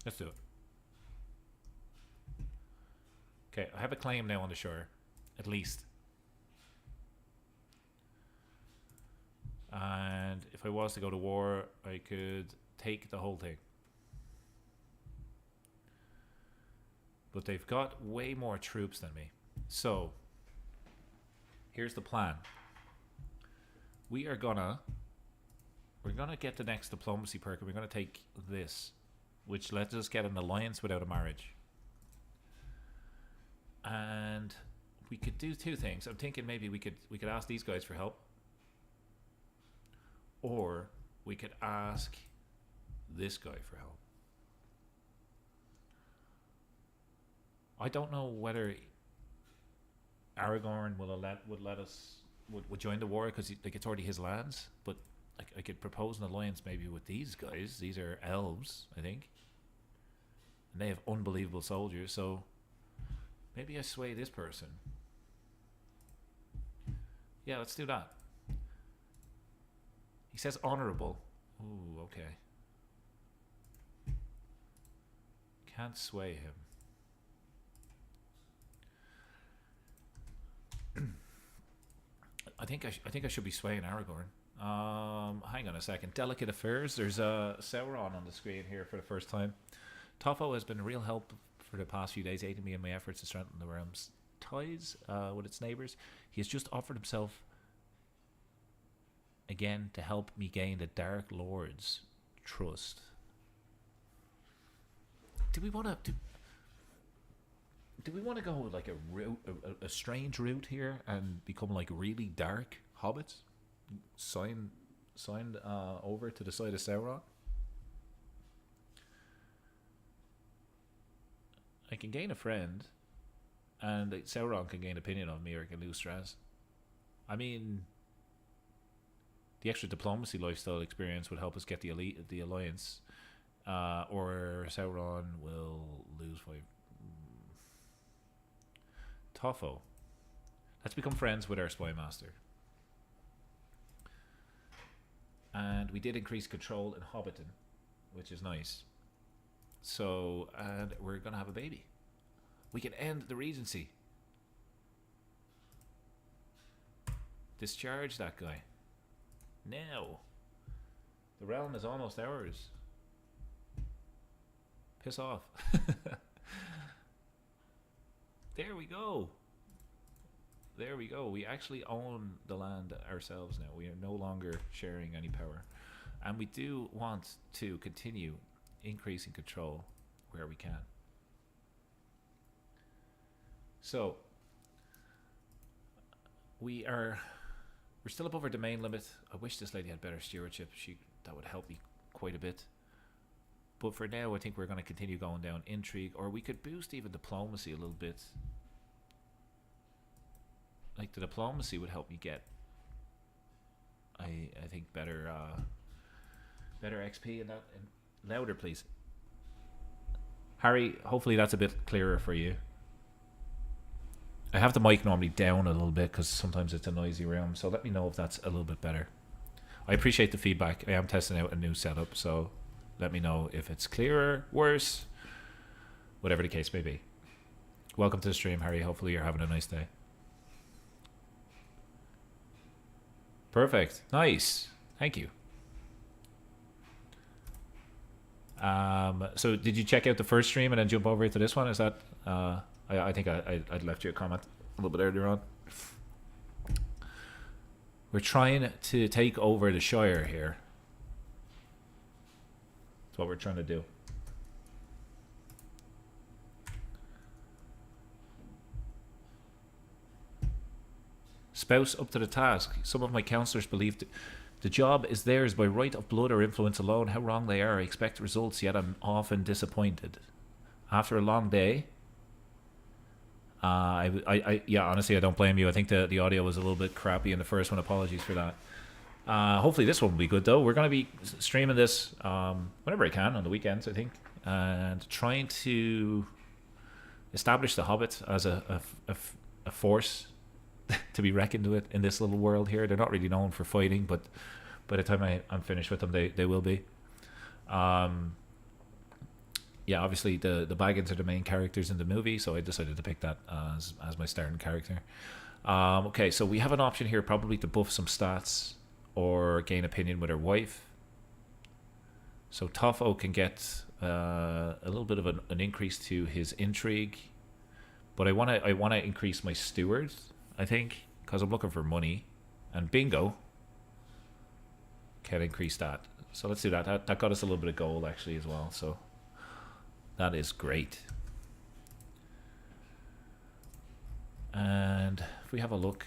Speaker 1: Let's do it. Okay, I have a claim now on the Shire, at least. And if I was to go to war, I could take the whole thing. But they've got way more troops than me. So, here's the plan. We're gonna get the next diplomacy perk, and we're gonna take this, which lets us get an alliance without a marriage. And we could do two things. I'm thinking maybe we could ask these guys for help, or we could ask this guy for help. I don't know whether Aragorn would join the war because like it's already his lands, but like I could propose an alliance maybe with these guys. These are elves, I think, and they have unbelievable soldiers. So maybe I sway this person. Yeah, let's do that. He says honorable. Ooh, okay. Can't sway him. I think I should be swaying Aragorn. Hang on a second. Delicate affairs. There's Sauron on the screen here for the first time. Toffo has been a real help for the past few days, aiding me in my efforts to strengthen the realm's ties with its neighbours. He has just offered himself again to help me gain the Dark Lord's trust. Do we want to? Do we want to go like a strange route here and become like really dark hobbits? Signed over to the side of Sauron? I can gain a friend, and Sauron can gain opinion of me, or I can lose Straz. I mean, the extra diplomacy lifestyle experience would help us get the alliance, or Sauron will lose 5. Toffo. Let's become friends with our spy master. And we did increase control in Hobbiton, which is nice. So, and we're going to have a baby. We can end the regency. Discharge that guy. Now. The realm is almost ours. Piss off. There we go. There we go. We actually own the land ourselves now. We are no longer sharing any power. And we do want to continue increasing control where we can. So we're still above our domain limit. I wish this lady had better stewardship. That would help me quite a bit. But for now, I think we're going to continue going down intrigue, or we could boost even diplomacy a little bit. Like the diplomacy would help me get, I think, better XP and that. And louder, please, Harry. Hopefully that's a bit clearer for you. I have the mic normally down a little bit because sometimes it's a noisy room. So let me know if that's a little bit better. I appreciate the feedback. I am testing out a new setup, so let me know if it's clearer, worse, whatever the case may be. Welcome to the stream, Harry. Hopefully you're having a nice day. Perfect. Nice. Thank you. So did you check out the first stream and then jump over to this one? Is that I think I'd left you a comment a little bit earlier on. We're trying to take over the Shire here. That's what we're trying to do. Spouse up to the task. Some of my counsellors believe the job is theirs by right of blood or influence alone. How wrong they are. I expect results, yet I'm often disappointed. After a long day, yeah, honestly, I don't blame you. I think the audio was a little bit crappy in the first one. Apologies for that. Hopefully this one will be good, though. We're going to be streaming this whenever I can on the weekends, I think, and trying to establish the Hobbits as a force to be reckoned with in this little world here. They're not really known for fighting, but by the time I'm finished with them, they will be. Yeah, obviously the Baggins are the main characters in the movie, so I decided to pick that as my starting character. Okay, so we have an option here probably to buff some stats or gain opinion with her wife. So Toffo can get a little bit of an increase to his intrigue, but I want to increase my steward, I think, because I'm looking for money, and bingo can increase that. So let's do that. That got us a little bit of gold actually as well, so that is great. And if we have a look,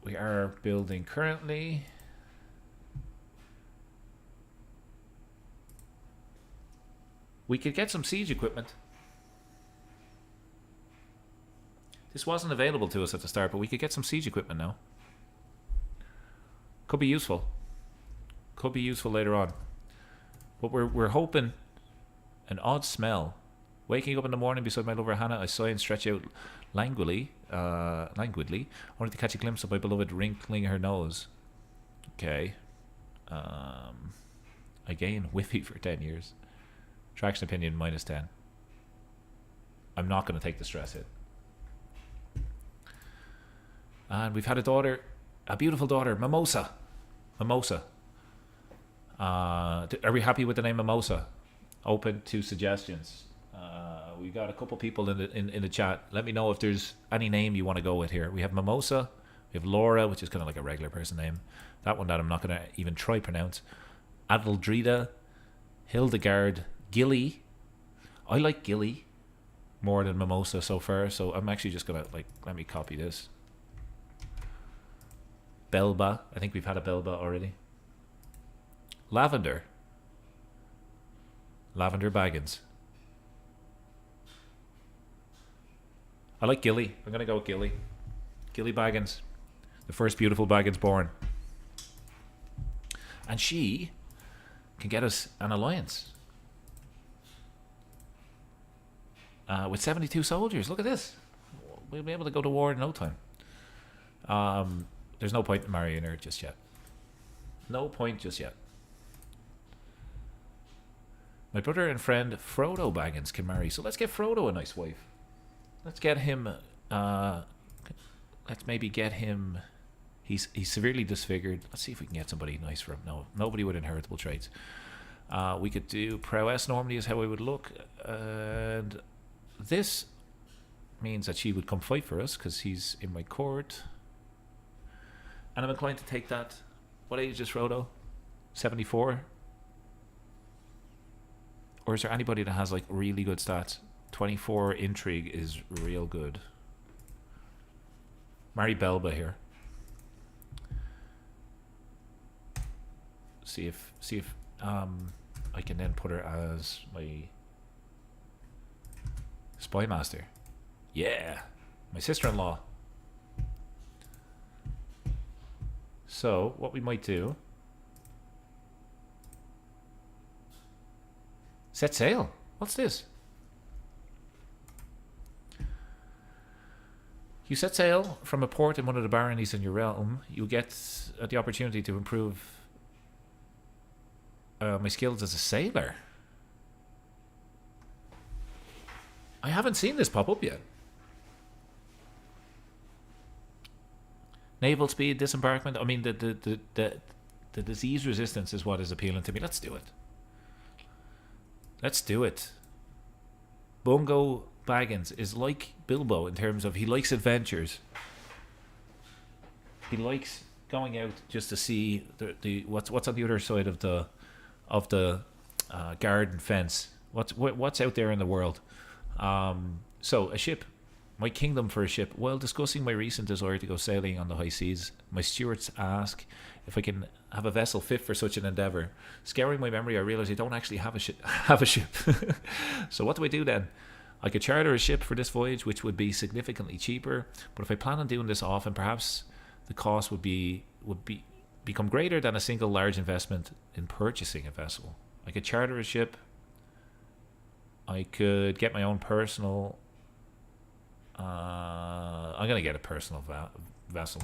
Speaker 1: we are building currently. We could get some siege equipment. This wasn't available to us at the start, but we could get some siege equipment now. Could be useful. Could be useful later on. But we're hoping an odd smell. Waking up in the morning beside my lover Hannah, I sigh and stretch out languidly, only to catch a glimpse of my beloved wrinkling her nose. Okay. I gain whiffy for 10 years. Traction opinion -10. I'm not going to take the stress hit. And we've had a daughter, a beautiful daughter, Mimosa. Are we happy with the name Mimosa? Open to suggestions. We got a couple people in the chat. Let me know if there's any name you want to go with here. We have Mimosa. We have Laura, which is kind of like a regular person name. That one that I'm not going to even try pronounce. Adeldrida, Hildegard, Gilly. I like Gilly more than Mimosa so far, so I'm actually just going to, let me copy this. Belba. I think we've had a Belba already. Lavender Baggins. I like Gilly. I'm going to go with Gilly. Gilly Baggins. The first beautiful Baggins born. And she can get us an alliance. With 72 soldiers. Look at this. We'll be able to go to war in no time. There's no point in marrying her just yet. No point just yet. My brother and friend Frodo Baggins can marry, so let's get Frodo a nice wife. Let's get him. Let's maybe get him. He's severely disfigured. Let's see if we can get somebody nice for him. No, nobody with inheritable traits. We could do prowess. Normally is how I would look, and this means that she would come fight for us because he's in my court. And I'm inclined to take that. What age is Frodo? 74? Or is there anybody that has like really good stats? 24 intrigue is real good. Marry Belba here. See if I can then put her as my spy master. Yeah, my sister-in-law. So what we might do: set sail. What's this? You set sail from a port in one of the baronies in your realm. You get the opportunity to improve my skills as a sailor. I haven't seen this pop up yet. Naval speed, disembarkment. I mean, the disease resistance is what is appealing to me. Let's do it. Let's do it. Bungo Baggins is like Bilbo in terms of he likes adventures. He likes going out just to see the what's on the other side of the garden fence. What's out there in the world. So a ship, my kingdom for a ship. While discussing my recent desire to go sailing on the high seas, my stewards ask if I can have a vessel fit for such an endeavour. Scouring my memory, I realise I don't actually have a ship. So what do I do then? I could charter a ship for this voyage, which would be significantly cheaper. But if I plan on doing this often, perhaps the cost would become greater than a single large investment in purchasing a vessel. I could charter a ship. I could get my own personal. I'm gonna get a personal vessel.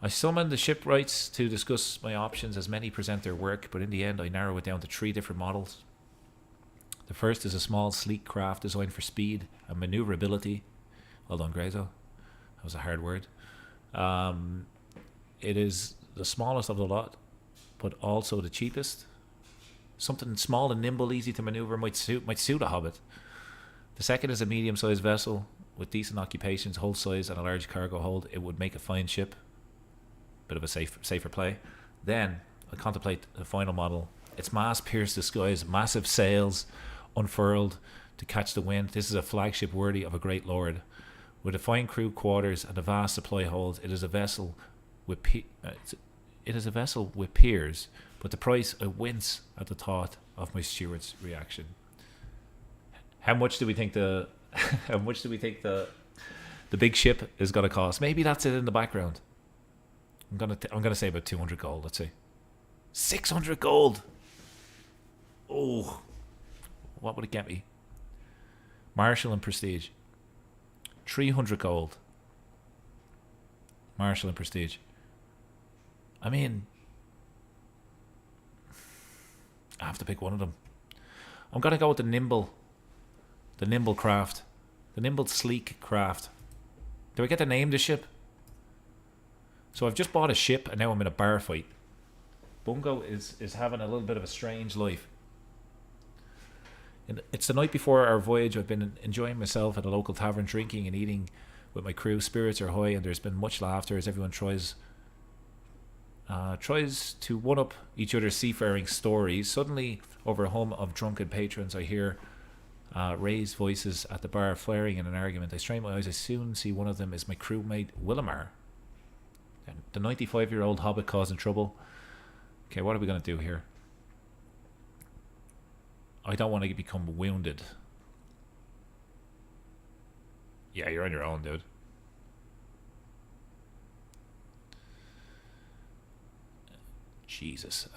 Speaker 1: I summoned the shipwrights to discuss my options as many present their work, but in the end I narrow it down to 3 different models. The first is a small, sleek craft designed for speed and maneuverability. Well done, Grazo. That was a hard word. It is the smallest of the lot, but also the cheapest. Something small and nimble, easy to maneuver might suit a hobbit. The second is a medium-sized vessel with decent occupations, hold size, and a large cargo hold. It would make a fine ship. Bit of a safer play. Then I contemplate the final model. Its mast pierced the skies, massive sails unfurled to catch the wind. This is a flagship worthy of a great lord. With a fine crew quarters and a vast supply hold, it is a vessel with piers. But the price, I wince at the thought of my steward's reaction. How much do we think the big ship is going to cost? Maybe that's it in the background. I'm gonna say about 200 gold. Let's see, 600 gold. Oh, what would it get me? Martial and prestige. 300 gold. Martial and prestige. I mean, I have to pick one of them. I'm gonna go with the nimble craft, the nimble sleek craft. Do I get to name the ship? So I've just bought a ship and now I'm in a bar fight. Bungo is having a little bit of a strange life. And it's the night before our voyage. I've been enjoying myself at a local tavern, drinking and eating with my crew. Spirits are high and there's been much laughter as everyone tries to one-up each other's seafaring stories. Suddenly, over a hum of drunken patrons, I hear raised voices at the bar flaring in an argument. I strain my eyes. I soon see one of them is my crewmate Willamar, the 95-year-old hobbit causing trouble. Okay, what are we going to do here? I don't want to become wounded. Yeah, you're on your own, dude. Jesus.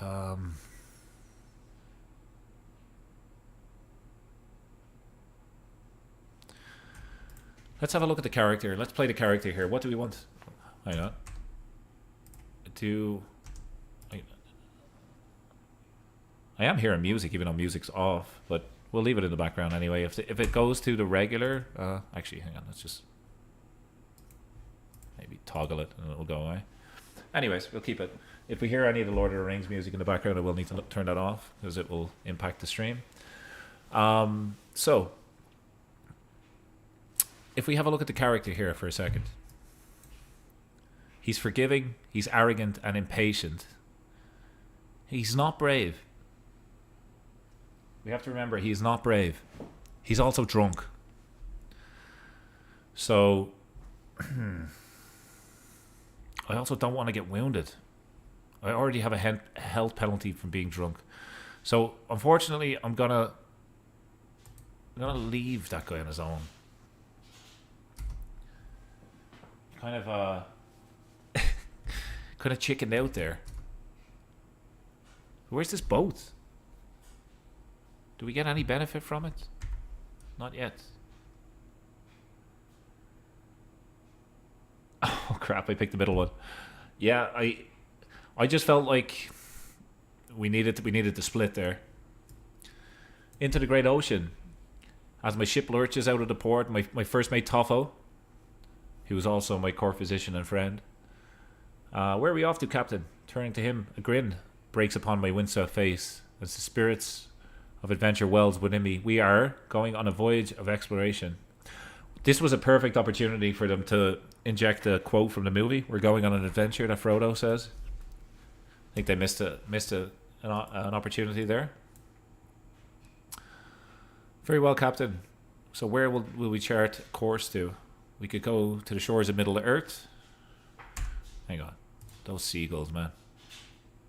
Speaker 1: Let's have a look at the character. Let's play the character here. What do we want? Hang on. I am hearing music, even though music's off, but we'll leave it in the background anyway. If it goes to the regular, actually, hang on, let's just maybe toggle it and it'll go away. Anyways, we'll keep it. If we hear any of the Lord of the Rings music in the background, I will need to turn that off because it will impact the stream. So if we have a look at the character here for a second, he's forgiving, he's arrogant and impatient. He's not brave. We have to remember he's not brave. He's also drunk. So I also don't want to get wounded. I already have a health penalty from being drunk. So unfortunately, I'm gonna leave that guy on his own. Kind of kind of chickened out there. Where's this boat? Do we get any benefit from it? Not yet. Oh crap, I picked the middle one. Yeah, I just felt like we needed to split there. Into the great ocean. As my ship lurches out of the port, my first mate Toffo, who was also my core physician and friend. Where are we off to, Captain? Turning to him, a grin breaks upon my winsome face as the spirits of adventure wells within me. We are going on a voyage of exploration. This was a perfect opportunity for them to inject a quote from the movie. We're going on an adventure, that Frodo says. I think they missed an opportunity there. Very well, Captain. So where will we chart course to? We could go to the shores of Middle Earth. Hang on. Those seagulls, man.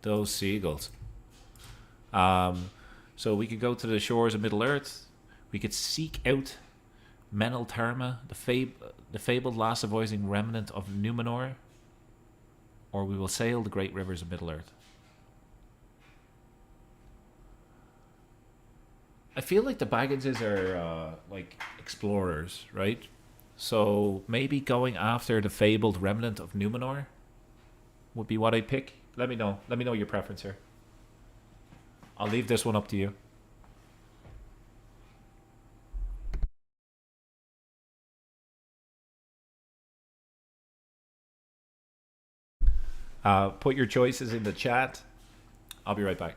Speaker 1: Those seagulls. So we could go to the shores of Middle Earth. We could seek out Menel Tarma, the fabled last avoiding remnant of Numenor. Or we will sail the great rivers of Middle Earth. I feel like the Bagginses are like explorers, right? So maybe going after the fabled remnant of Numenor would be what I'd pick. Let me know. Let me know your preference here. I'll leave this one up to you. Put your choices in the chat. I'll be right back.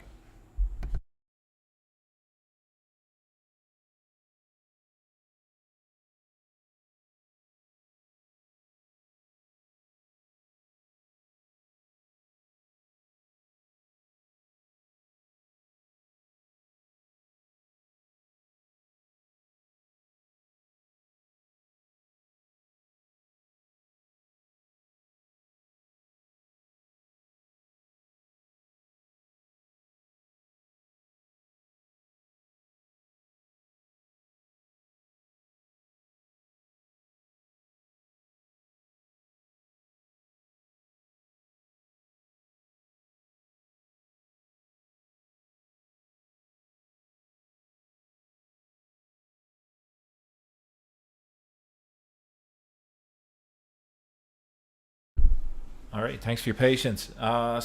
Speaker 1: All right, thanks for your patience.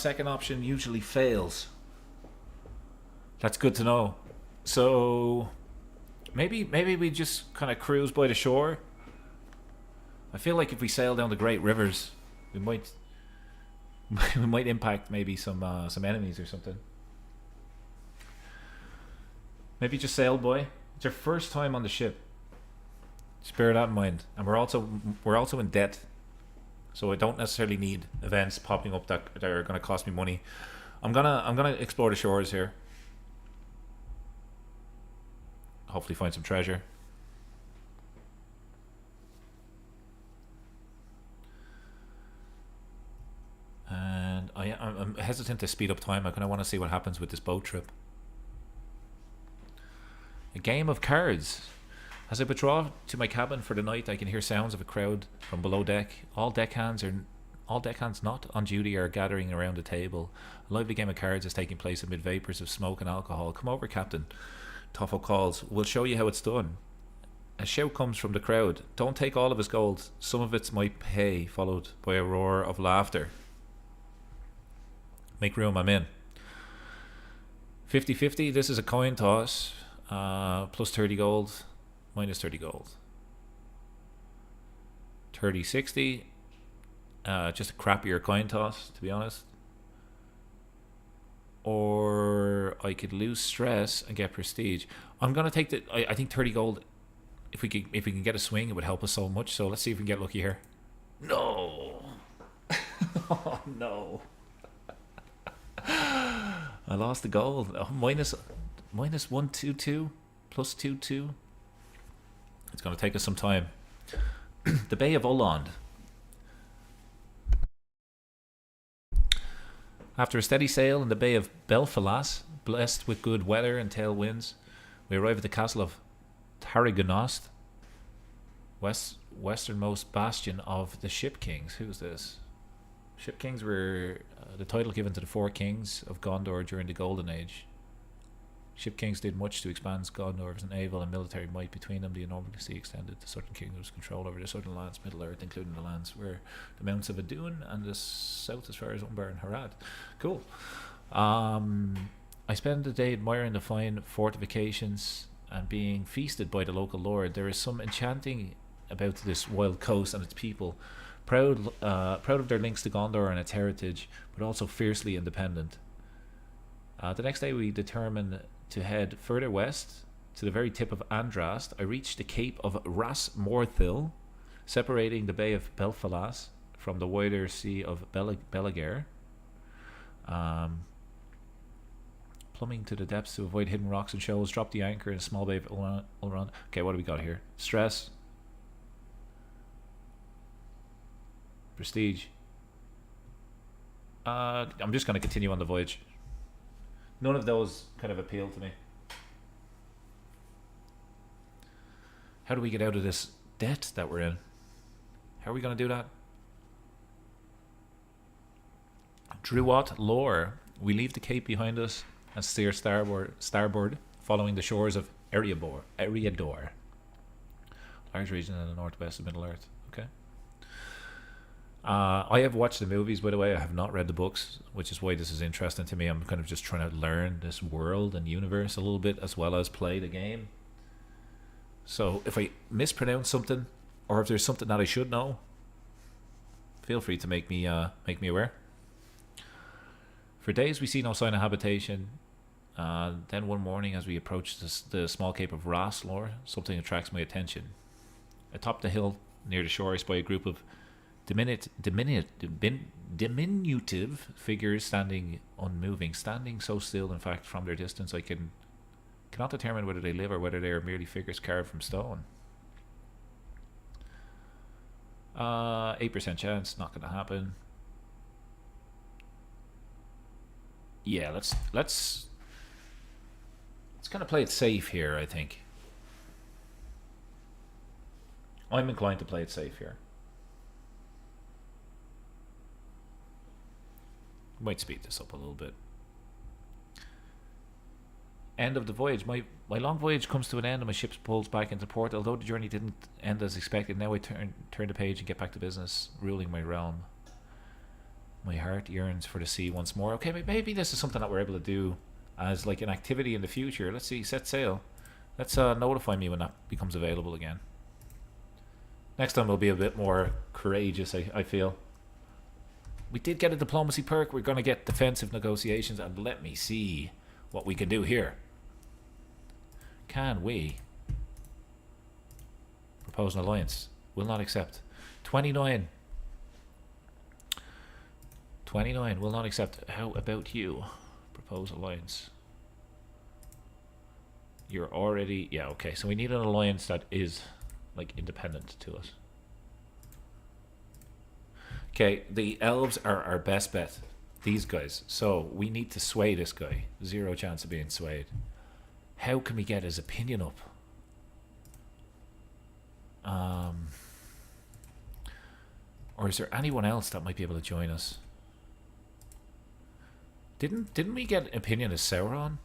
Speaker 1: Second option usually fails. That's good to know. So maybe we just kind of cruise by the shore. I feel like if we sail down the great rivers, we might we might impact maybe some enemies or something. Maybe just sail, boy. It's our first time on the ship. Just bear that in mind, and we're also in debt. So I don't necessarily need events popping up that are going to cost me money. I'm gonna explore the shores here. Hopefully find some treasure. And I'm hesitant to speed up time. I kind of want to see what happens with this boat trip. A game of cards. As I withdraw to my cabin for the night, I can hear sounds of a crowd from below deck. All deckhands not on duty are gathering around a table. A lively game of cards is taking place amid vapours of smoke and alcohol. Come over, Captain. Toffo calls. We'll show you how it's done. A shout comes from the crowd. Don't take all of his gold. Some of it's my pay, followed by a roar of laughter. Make room, I'm in. 50-50, this is a coin toss. Plus 30 gold. Minus 30 gold. 30-60. Just a crappier coin toss, to be honest. Or I could lose stress and get prestige. I'm going to take I think 30 gold if we can get a swing, it would help us so much. So let's see if we can get lucky here. No. Oh no. I lost the goal. Oh, minus 122 plus 22. It's going to take us some time. The Bay of Ulland. After a steady sail in the Bay of Belfalas, blessed with good weather and tailwinds, we arrive at the castle of Tarragonost, westernmost bastion of the Ship Kings. Who's this? Ship Kings were the title given to the four kings of Gondor during the Golden Age. Ship Kings did much to expand Gondor's naval and military might. Between them, the enormous sea extended the southern kingdom's control over the southern lands, Middle Earth, including the lands where the mountains of Adun and the south as far as Umbar and Harad. Cool. I spend the day admiring the fine fortifications and being feasted by the local lord. There is some enchanting about this wild coast and its people, proud of their links to Gondor and its heritage, but also fiercely independent. The next day we determine to head further west to the very tip of Andrast. I reach the Cape of Ras Morthil, separating the Bay of Belfalas from the wider Sea of Belagar. Plumbing to the depths to avoid hidden rocks and shoals, drop the anchor in a small bay of Ulrond. Okay, what do we got here? Stress. Prestige. I'm just going to continue on the voyage. None of those kind of appeal to me. How do we get out of this debt that we're in? How are we going to do that? Druot Lore. We leave the cape behind us and steer starboard, following the shores of Eriador. Large region in the northwest of Middle Earth. Okay. I have watched the movies, by the way. I have not read the books, which is why this is interesting to me. I'm kind of just trying to learn this world and universe a little bit, as well as play the game. So if I mispronounce something, or if there's something that I should know, feel free to make me aware. For days we see no sign of habitation. Then one morning, as we approach the small cape of Raslor, something attracts my attention. Atop the hill near the shore, I spy a group of diminutive figures standing unmoving, standing so still, in fact, from their distance I cannot determine whether they live or whether they are merely figures carved from stone. 8% chance, not gonna happen. Yeah, let's kind of play it safe here, I think. I'm inclined to play it safe here. Might speed this up a little bit. End of the voyage. My long voyage comes to an end and my ship pulls back into port. Although the journey didn't end as expected, now I turn the page and get back to business, ruling my realm. My heart yearns for the sea once more. Okay, maybe this is something that we're able to do as like an activity in the future. Let's see, set sail. Let's notify me when that becomes available again. Next time we'll be a bit more courageous, I feel. We did get a diplomacy perk. We're going to get defensive negotiations, and let me see what we can do here. Can we propose an alliance? Will not accept. 29. 29 will not accept. How about you? Propose alliance. You're already... Yeah, okay. So we need an alliance that is like independent to us. Okay, the elves are our best bet. These guys. So we need to sway this guy. 0 chance of being swayed. How can we get his opinion up? Or is there anyone else that might be able to join us? Didn't we get opinion of Sauron?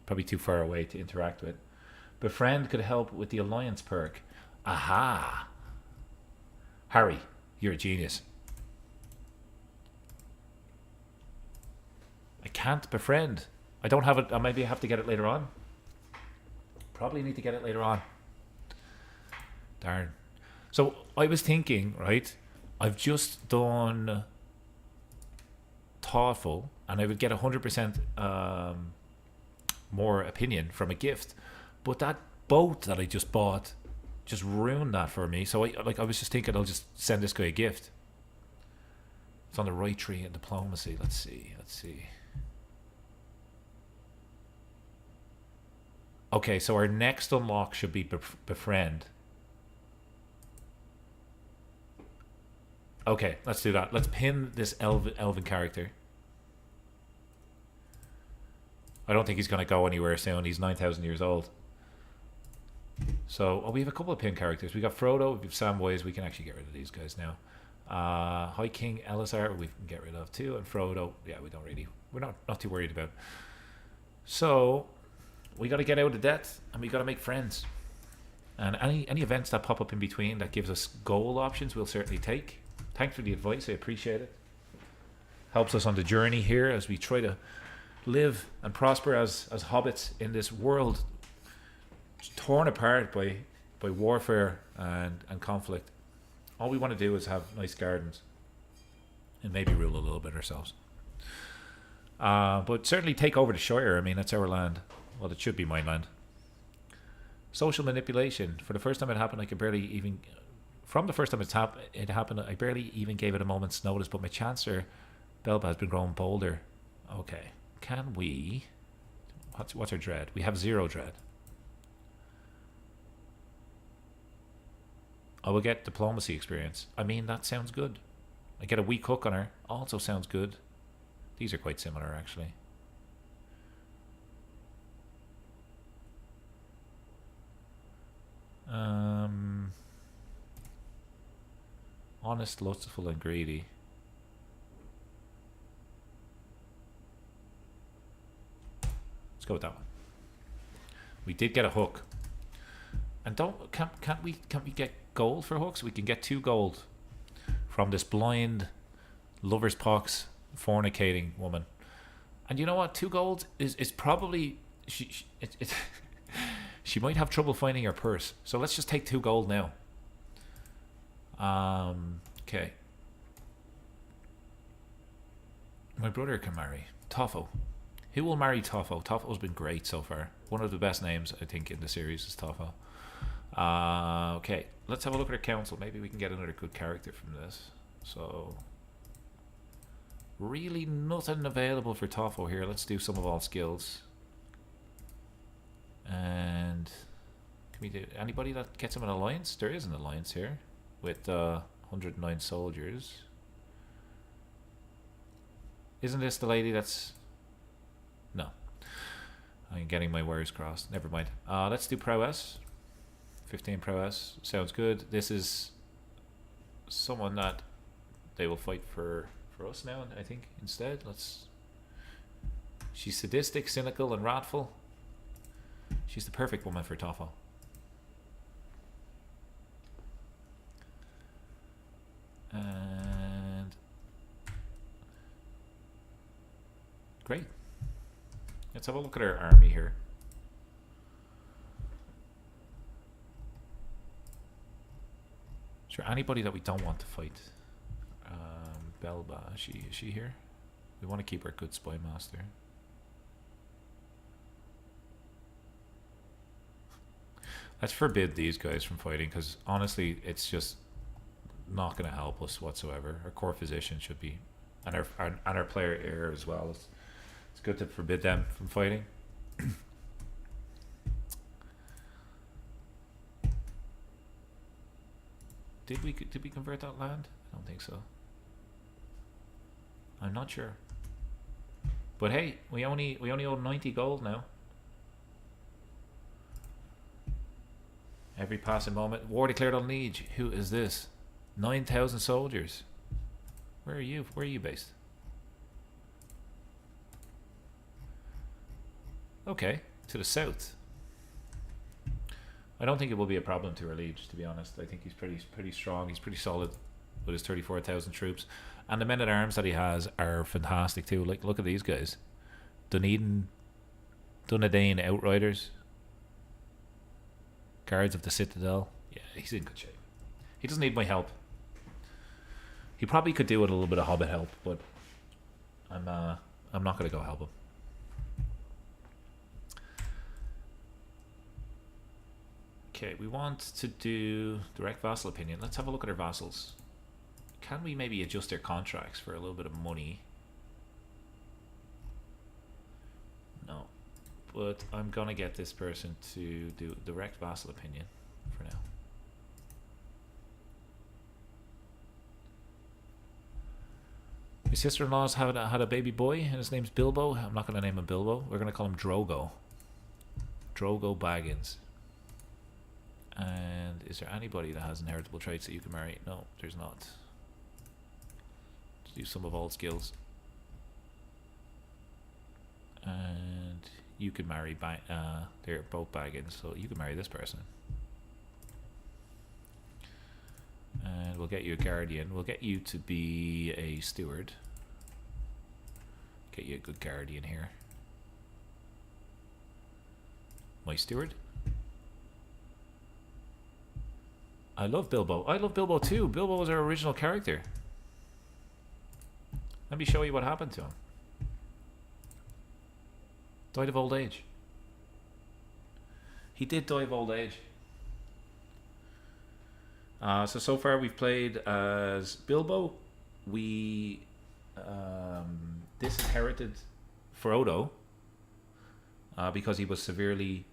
Speaker 1: Probably too far away to interact with. Befriend could help with the alliance perk. Aha! Harry, you're a genius. I can't befriend. I don't have it. I maybe have to get it later on. Probably need to get it later on. Darn. So I was thinking, right? I've just done TOEFL and I would get 100% more opinion from a gift. But that boat that I just bought just ruined that for me. So I was just thinking I'll just send this guy a gift. It's on the right tree in diplomacy. Let's see. Okay, so our next unlock should be befriend. Okay, let's do that. Let's pin this elven character. I don't think he's going to go anywhere soon. He's 9,000 years old. So, we have a couple of pin characters. We got Frodo, we have Samwise. We can actually get rid of these guys now. High King Elazar, we can get rid of too. And Frodo, yeah, we're not too worried about. So, we got to get out of debt and we got to make friends. And any events that pop up in between that gives us goal options, we'll certainly take. Thanks for the advice. I appreciate it. Helps us on the journey here as we try to live and prosper as hobbits in this world torn apart by warfare and conflict. All we want to do is have nice gardens and maybe rule a little bit ourselves. But certainly take over the Shire. I mean, that's our land. Well, it should be my land. Social manipulation. For the first time it happened, I could barely even... From the first time it happened, I barely even gave it a moment's notice, but my Chancellor, Belba, has been growing bolder. Okay. Can we... What's our dread? We have 0 dread. I will get diplomacy experience. I mean, that sounds good. I get a weak hook on her. Also sounds good. These are quite similar, actually. Honest, lustful, and greedy. Let's go with that one. We did get a hook. And can't we get gold for hooks? We can get 2 gold from this blind lover's pox fornicating woman. And you know what? 2 gold is probably she might have trouble finding her purse. So let's just take 2 gold now. Okay. My brother can marry Toffo. Who will marry Toffo? Toffo's been great so far. One of the best names I think in the series is Toffo. Okay, let's have a look at our council. Maybe we can get another good character from this. So, really nothing available for Toffo here. Let's do some of all skills. And can we do anybody that gets him an alliance? There is an alliance here with 109 soldiers. Isn't this the lady that's... No. I'm getting my wires crossed. Never mind. Let's do prowess. 15 prowess. Sounds good. This is someone that they will fight for us now, I think, instead. She's sadistic, cynical, and wrathful. She's the perfect woman for Toffo. And great. Let's have a look at our army here. Is there anybody that we don't want to fight? Belba, is she here? We want to keep our good spy master. Let's forbid these guys from fighting, because honestly, it's just not going to help us whatsoever. Our core physician should be, and our player heir as well. It's good to forbid them from fighting. Did we convert that land? I don't think so. I'm not sure. But hey, we only owe 90 gold now. Every passing moment. War declared on Liege. Who is this? 9,000 soldiers. Where are you? Where are you based? Okay, to the south. I don't think it will be a problem to our Liege, to be honest. I think he's pretty strong. He's pretty solid with his 34,000 troops. And the men at arms that he has are fantastic too. Like, look at these guys. Dunedin, Outriders, Guards of the Citadel. Yeah, he's in good shape. He doesn't need my help. He probably could do with a little bit of Hobbit help, but I'm not going to go help him. Okay, we want to do direct vassal opinion. Let's have a look at our vassals. Can we maybe adjust their contracts for a little bit of money? No. But I'm gonna get this person to do direct vassal opinion for now. My sister-in-law's had a baby boy, and his name's Bilbo. I'm not gonna name him Bilbo. We're gonna call him Drogo. Drogo Baggins. And is there anybody that has inheritable traits that you can marry? No, there's not. Let's do some of all skills. And you could marry, they're both Baggins, so you can marry this person. And we'll get you a guardian. We'll get you to be a steward. Get you a good guardian here. My steward. I love Bilbo. I love Bilbo too. Bilbo was our original character. Let me show you what happened to him. Died of old age. He did die of old age. So far we've played as Bilbo. We disinherited Frodo because he was severely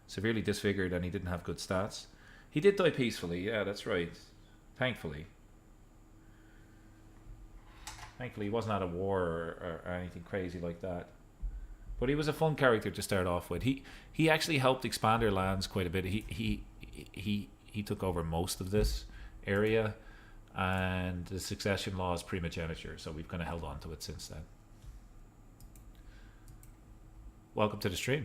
Speaker 1: disfigured and he didn't have good stats. He did die peacefully, yeah, that's right. Thankfully. Thankfully he wasn't at a war or anything crazy like that. But he was a fun character to start off with. He actually helped expand our lands quite a bit. He took over most of this area, and the succession law is primogeniture, so we've kind of held on to it since then. Welcome to the stream.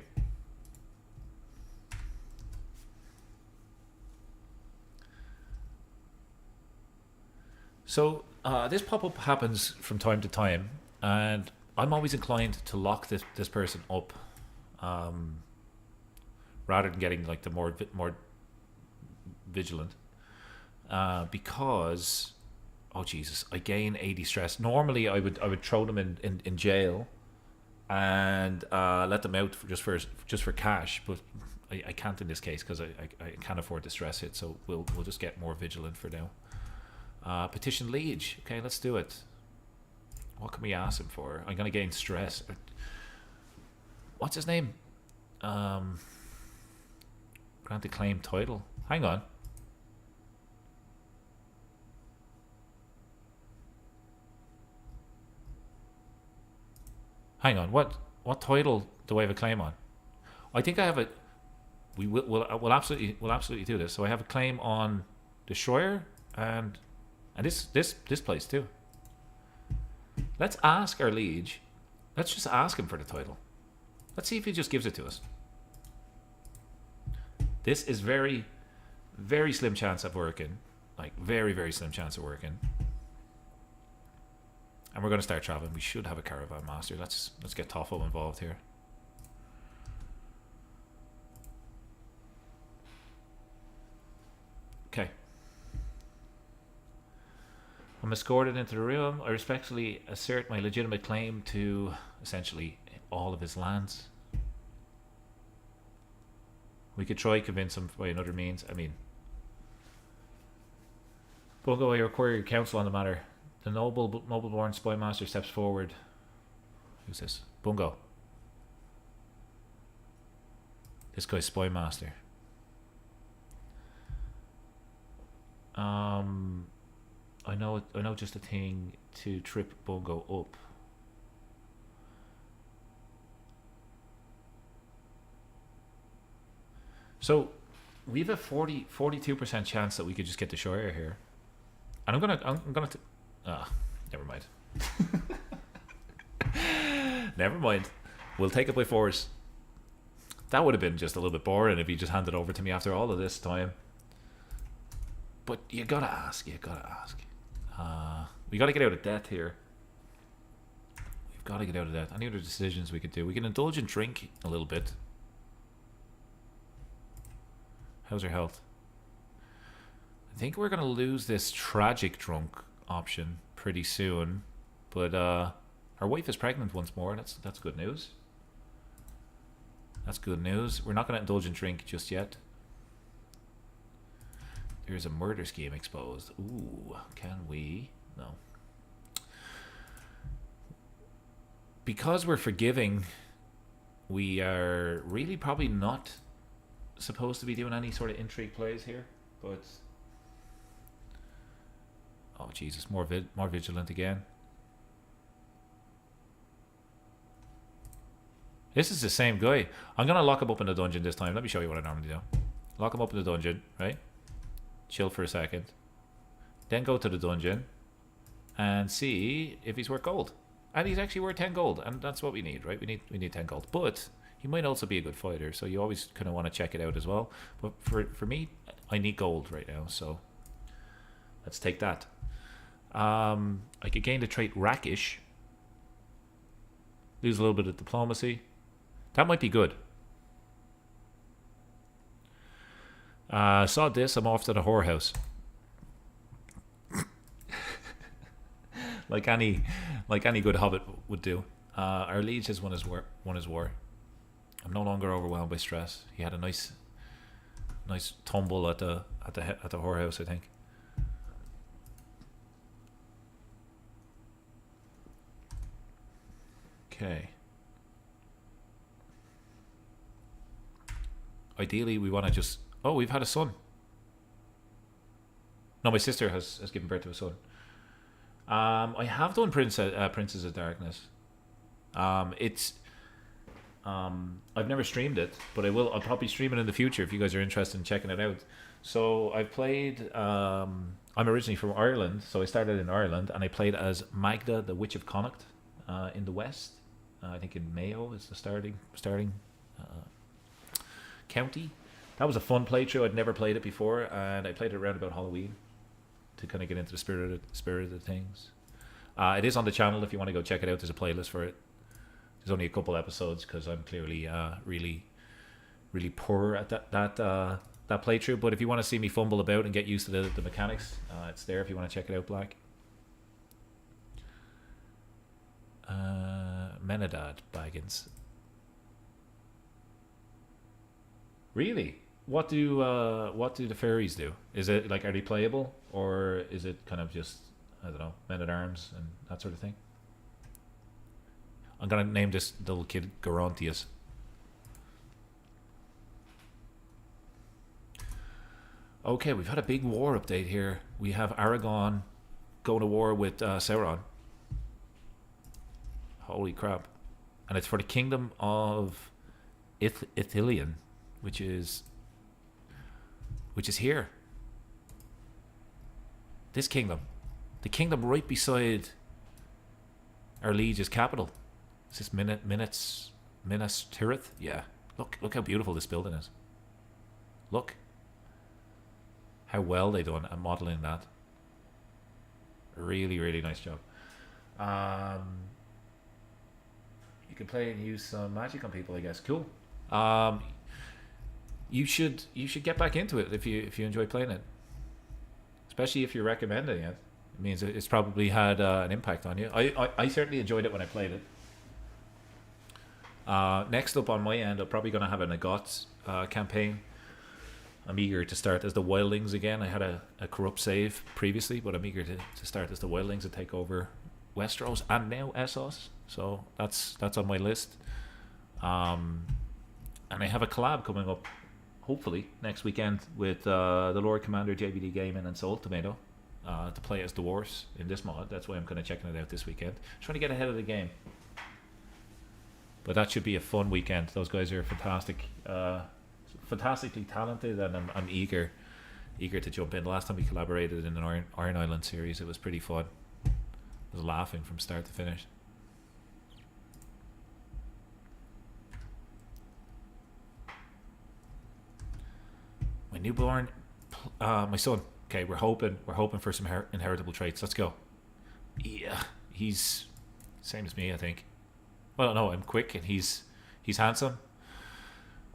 Speaker 1: So this pop-up happens from time to time, and I'm always inclined to lock this person up, rather than getting like the more vigilant, because oh Jesus, I gain 80 stress. Normally I would throw them in jail and let them out just for cash, but I can't in this case because I can't afford the stress hit. So we'll just get more vigilant for now. Petition liege. Okay, let's do it. What can we ask him for? I'm gonna gain stress. What's his name? Grant the claim title. Hang on. Hang on. What title do I have a claim on? I think I have a. We'll absolutely do this. So I have a claim on the Shire and this place too. Let's ask our liege. Let's just ask him for the title. Let's see if he just gives it to us. This is very, very slim chance of working. Like very, very slim chance of working. And we're going to start traveling. We should have a caravan master. Let's get Toffo involved here. Okay. I'm escorted into the room. I respectfully assert my legitimate claim to essentially all of his lands. We could try convince him by another means. I mean, Bungo, I require your counsel on the matter. The noble-born spy master steps forward. Who's this? Bungo. This guy's spy master. I know just a thing to trip Bungo up. So we have a 42% chance that we could just get the Shire here, and I'm gonna never mind. Never mind. We'll take it by force. That would have been just a little bit boring if he just handed over to me after all of this time. But you gotta ask. We gotta get out of debt here. We've gotta get out of debt. Any other decisions we could do? We can indulge in drink a little bit. How's your health? I think we're gonna lose this tragic drunk option pretty soon, but our wife is pregnant once more. That's good news. That's good news. We're not gonna indulge in drink just yet. Here's a murder scheme exposed. Ooh, can we? No. Because we're forgiving, we are really probably not supposed to be doing any sort of intrigue plays here, but oh Jesus, more vigilant again. This is the same guy. I'm gonna lock him up in the dungeon this time. Let me show you what I normally do. Lock him up in the dungeon, right? Chill for a second, then go to the dungeon and see if he's worth gold. And he's actually worth 10 gold, and that's what we need, right? We need 10 gold. But he might also be a good fighter, so you always kind of want to check it out as well. But for me, I need gold right now, so let's take that. I could gain the trait Rakish. Lose a little bit of diplomacy. That might be good. Saw this, I'm off to the whorehouse. like any good hobbit would do. Our liege has won his war. I'm no longer overwhelmed by stress. He had a nice tumble at the whorehouse, I think. Okay. Ideally, we want to just... Oh, we've had a son. No, my sister has given birth to a son. I have done Princess of Darkness. It's... I've never streamed it, but I'll probably stream it in the future if you guys are interested in checking it out. So I've played... I'm originally from Ireland, so I started in Ireland, and I played as Magda, the Witch of Connacht, in the west. I think in Mayo is the starting county. That was a fun playthrough. I'd never played it before, and I played it around about Halloween to kind of get into the spirit of the things. It is on the channel if you want to go check it out. There's a playlist for it. There's only a couple episodes because I'm clearly really poor at that playthrough. But if you want to see me fumble about and get used to the mechanics, it's there if you want to check it out, Black. Menadad Baggins. Really? What do the fairies do? Is it like, are they playable, or is it kind of just, I don't know, men at arms and that sort of thing? I'm gonna name this little kid Garantius. Okay, we've had a big war update here. We have Aragon going to war with Sauron. Holy crap. And it's for the kingdom of Ithilien, which is here. This kingdom. The kingdom right beside our liege's capital. Is this Minas Tirith? Yeah. Look how beautiful this building is. Look. How well they done at modeling that. Really, really nice job. You can play and use some magic on people, I guess. Cool. You should get back into it if you enjoy playing it, especially if you're recommending it. It means it's probably had an impact on you. I certainly enjoyed it when I played it. Next up on my end, I'm probably going to have a Nagots campaign. I'm eager to start as the Wildlings again. I had a corrupt save previously, but I'm eager to start as the Wildlings and take over Westeros and now Essos. So that's on my list. And I have a collab coming up, hopefully next weekend, with the Lord Commander, JBD Gaming, and Soul Tomato to play as dwarves in this mod. That's why I'm kind of checking it out this weekend. Trying to get ahead of the game. But that should be a fun weekend. Those guys are fantastic, fantastically talented, and I'm eager to jump in. The last time we collaborated in an Iron Island series, it was pretty fun. I was laughing from start to finish. My newborn, my son. Okay, we're hoping for some inheritable traits. Let's go. Yeah, he's same as me, I think. Well, no, I'm quick and he's handsome.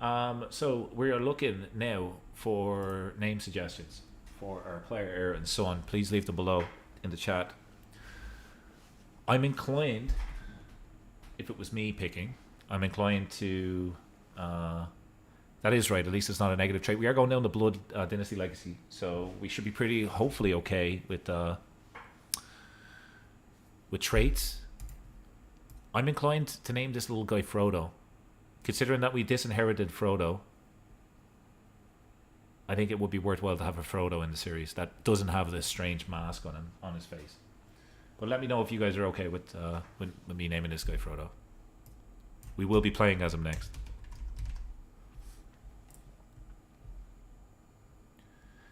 Speaker 1: So we are looking now for name suggestions for our player heir and son. Please leave them below in the chat. I'm inclined, if it was me picking, I'm inclined to that That is right. At least it's not a negative trait. We are going down the Blood Dynasty Legacy, so we should be pretty, hopefully, okay with traits. I'm inclined to name this little guy Frodo. Considering that we disinherited Frodo, I think it would be worthwhile to have a Frodo in the series that doesn't have this strange mask on him, on his face. But let me know if you guys are okay with me naming this guy Frodo. We will be playing as him next.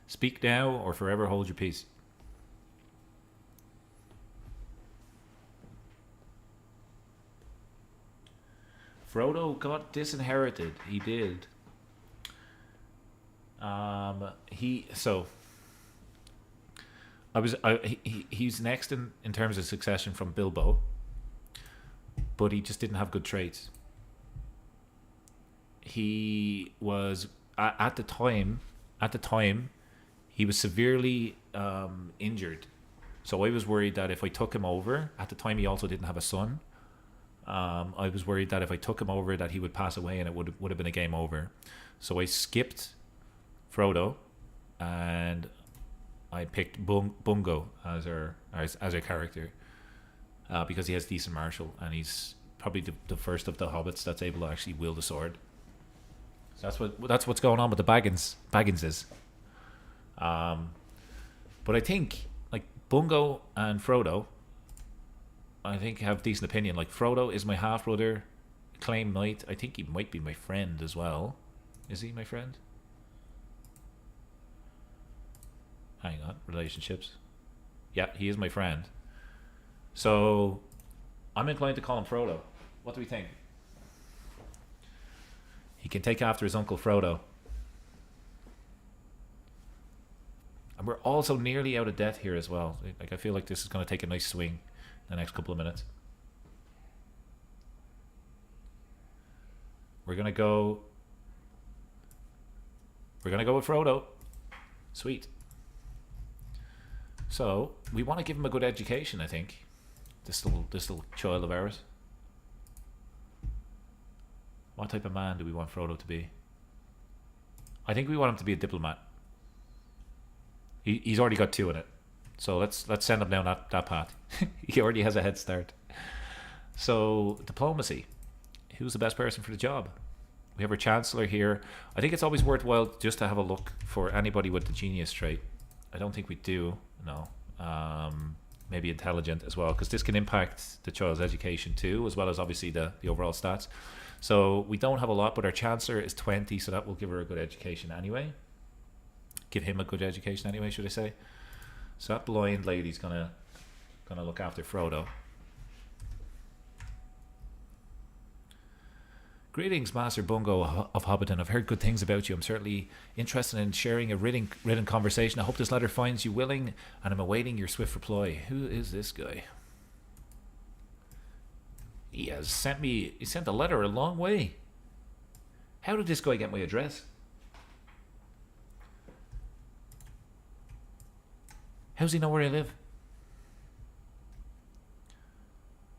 Speaker 1: Speak now or forever hold your peace. Frodo got disinherited. He did. He's next in terms of succession from Bilbo, but he just didn't have good traits. He was at the time he was severely injured, so I was worried that if I took him over, at the time he also didn't have a son. I was worried that if I took him over, that he would pass away and it would have been a game over. So I skipped Frodo, and I picked Bungo as our character because he has decent martial, and he's probably the first of the hobbits that's able to actually wield a sword. So that's what's going on with the Bagginses. But I think like Bungo and Frodo, I think have decent opinion. Like Frodo is my half brother, claim knight. I think he might be my friend as well. Is he my friend? Hang on, relationships. Yeah, he is my friend. So I'm inclined to call him Frodo. What do we think? He can take after his uncle Frodo. And we're also nearly out of debt here as well. Like I feel like this is going to take a nice swing the next couple of minutes. We're gonna go with Frodo. Sweet. So we want to give him a good education, I think. This little child of ours. What type of man do we want Frodo to be? I think we want him to be a diplomat. He's already got 2 in it. So let's send him down that path. He already has a head start. So diplomacy. Who's the best person for the job? We have our Chancellor here. I think it's always worthwhile just to have a look for anybody with the genius trait. I don't think we do. No. Maybe intelligent as well, because this can impact the child's education too, as well as obviously the overall stats. So we don't have a lot, but our Chancellor is 20, so that will give her a good education anyway. Give him a good education anyway, should I say? So that blind lady's gonna look after Frodo. Greetings, Master Bungo of Hobbiton. I've heard good things about you. I'm certainly interested in sharing a written conversation. I hope this letter finds you willing, and I'm awaiting your swift reply. Who is this guy? He sent a letter a long way. How did this guy get my address? How does he know where I live?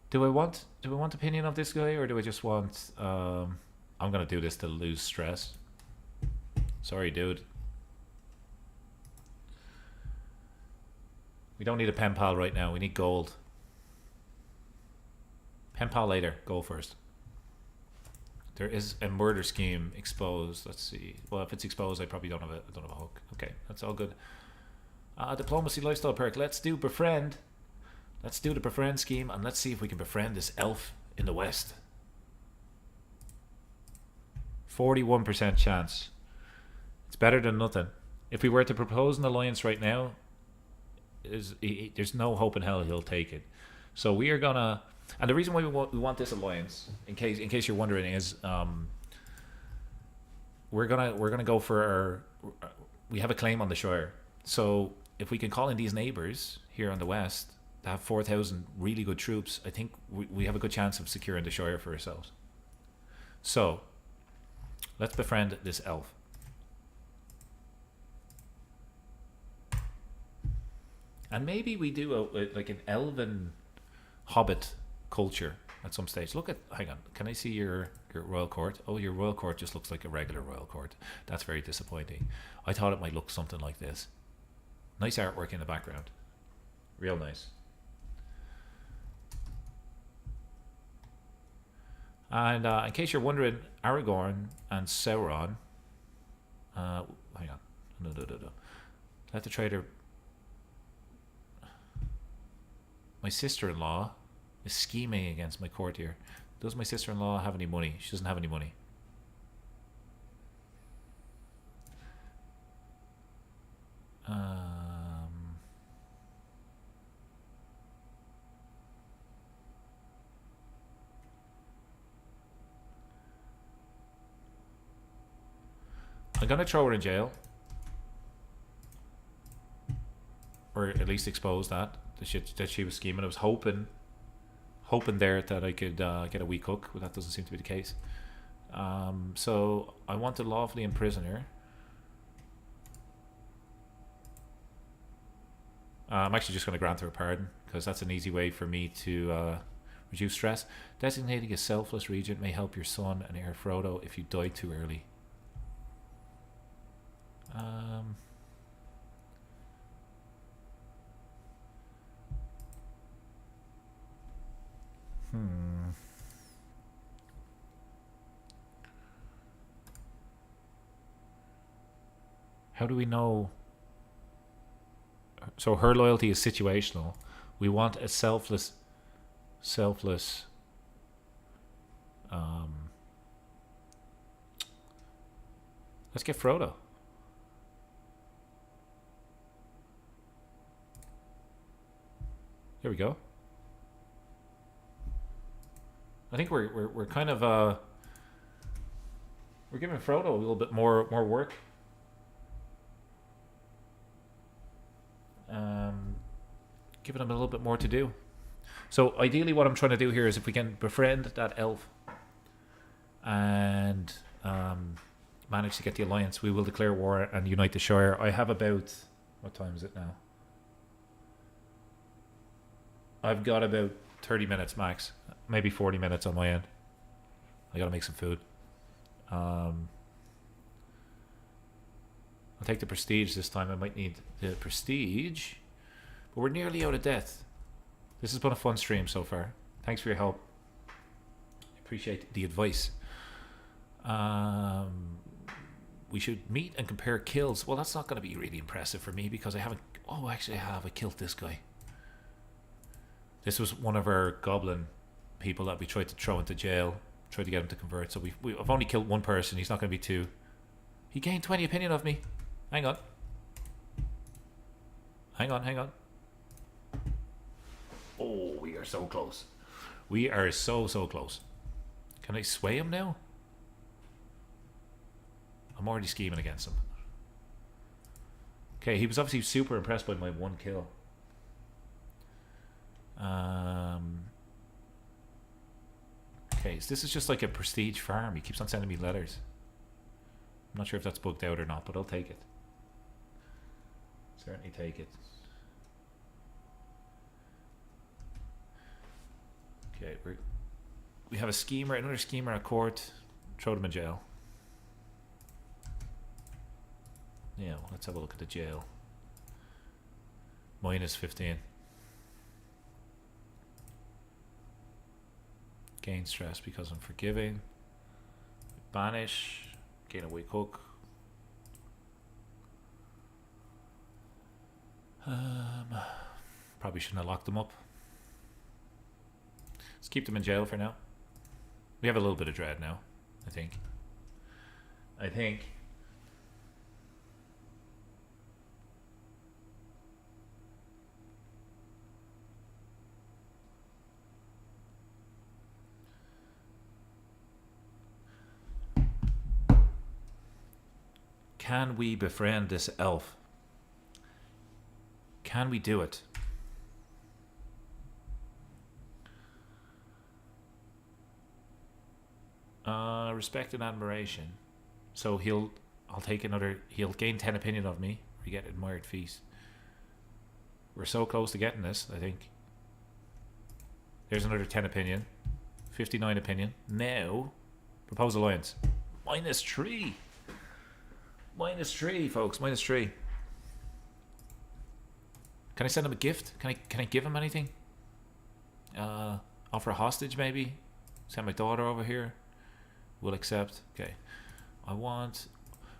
Speaker 1: Do I want opinion of this guy, or do I just want I'm gonna do this to lose stress. Sorry, dude. We don't need a pen pal right now. We need gold. Pen pal later. Gold first. There is a murder scheme exposed. Let's see. Well, if it's exposed, I probably don't have a hook. Okay, that's all good. Diplomacy lifestyle perk. Let's do befriend. Let's do the befriend scheme, and let's see if we can befriend this elf in the west. 41% chance. It's better than nothing. If we were to propose an alliance right now, there's no hope in hell he'll take it. So we are gonna, and the reason why we want this alliance, in case you're wondering, is we're gonna go for we have a claim on the Shire. So if we can call in these neighbors here on the west to have 4,000 really good troops, I think we have a good chance of securing the Shire for ourselves. So let's befriend this elf. And maybe we do like an elven hobbit culture at some stage. Look at, hang on, can I see your royal court? Oh, your royal court just looks like a regular royal court. That's very disappointing. I thought it might look something like this. Nice artwork in the background. Real nice. And in case you're wondering, Aragorn and Sauron. Hang on. No. Let the trader. My sister-in-law is scheming against my courtier. Does my sister-in-law have any money? She doesn't have any money. I'm gonna throw her in jail, or at least expose that the shit that she was scheming. I was hoping there that I could get a weak hook, but that doesn't seem to be the case. So I want to lawfully imprison her. I'm actually just going to grant her a pardon, because that's an easy way for me to reduce stress. Designating a selfless regent may help your son and heir Frodo if you die too early. How do we know? So her loyalty is situational. We want a selfless. Let's get Frodo. Here we go. I think we're kind of we're giving Frodo a little bit more work. Giving him a little bit more to do. So ideally what I'm trying to do here is if we can befriend that elf and manage to get the alliance, we will declare war and unite the Shire. I have about, what time is it now? I've got about 30 minutes max, maybe 40 minutes on my end. I gotta make some food. I'll take the prestige this time. I might need the prestige, but we're nearly out of death. This has been a fun stream so far. Thanks for your help. Appreciate the advice. We should meet and compare kills. Well, that's not going to be really impressive for me because I haven't. Oh, actually, I have. I killed this guy. This was one of our goblin people that we tried to throw into jail. Tried to get him to convert. So I've only killed one person. He's not going to be two. He gained 20 opinion of me. Hang on. Hang on. Oh, we are so close. We are so close. Can I sway him now? I'm already scheming against him. Okay, he was obviously super impressed by my one kill. Okay, so this is just like a prestige farm. He keeps on sending me letters. I'm not sure if that's bugged out or not, but I'll take it. Certainly take it. Okay, we have a schemer, another schemer at court. Throw them in jail. Yeah, well, let's have a look at the jail. Minus 15. Gain stress because I'm forgiving. Banish. Gain a weak hook. Probably shouldn't have locked them up. Let's keep them in jail for now. We have a little bit of dread now, I think. Can we befriend this elf? Can we do it? Respect and admiration. So he'll gain 10 opinion of me. We get admired feast. We're so close to getting this, I think. There's another 10 opinion. 59 opinion. Now, propose alliance. -3. -3, folks. -3. Can I send him a gift? Can I give him anything? Offer a hostage, maybe? Send my daughter over here. Will accept. Okay.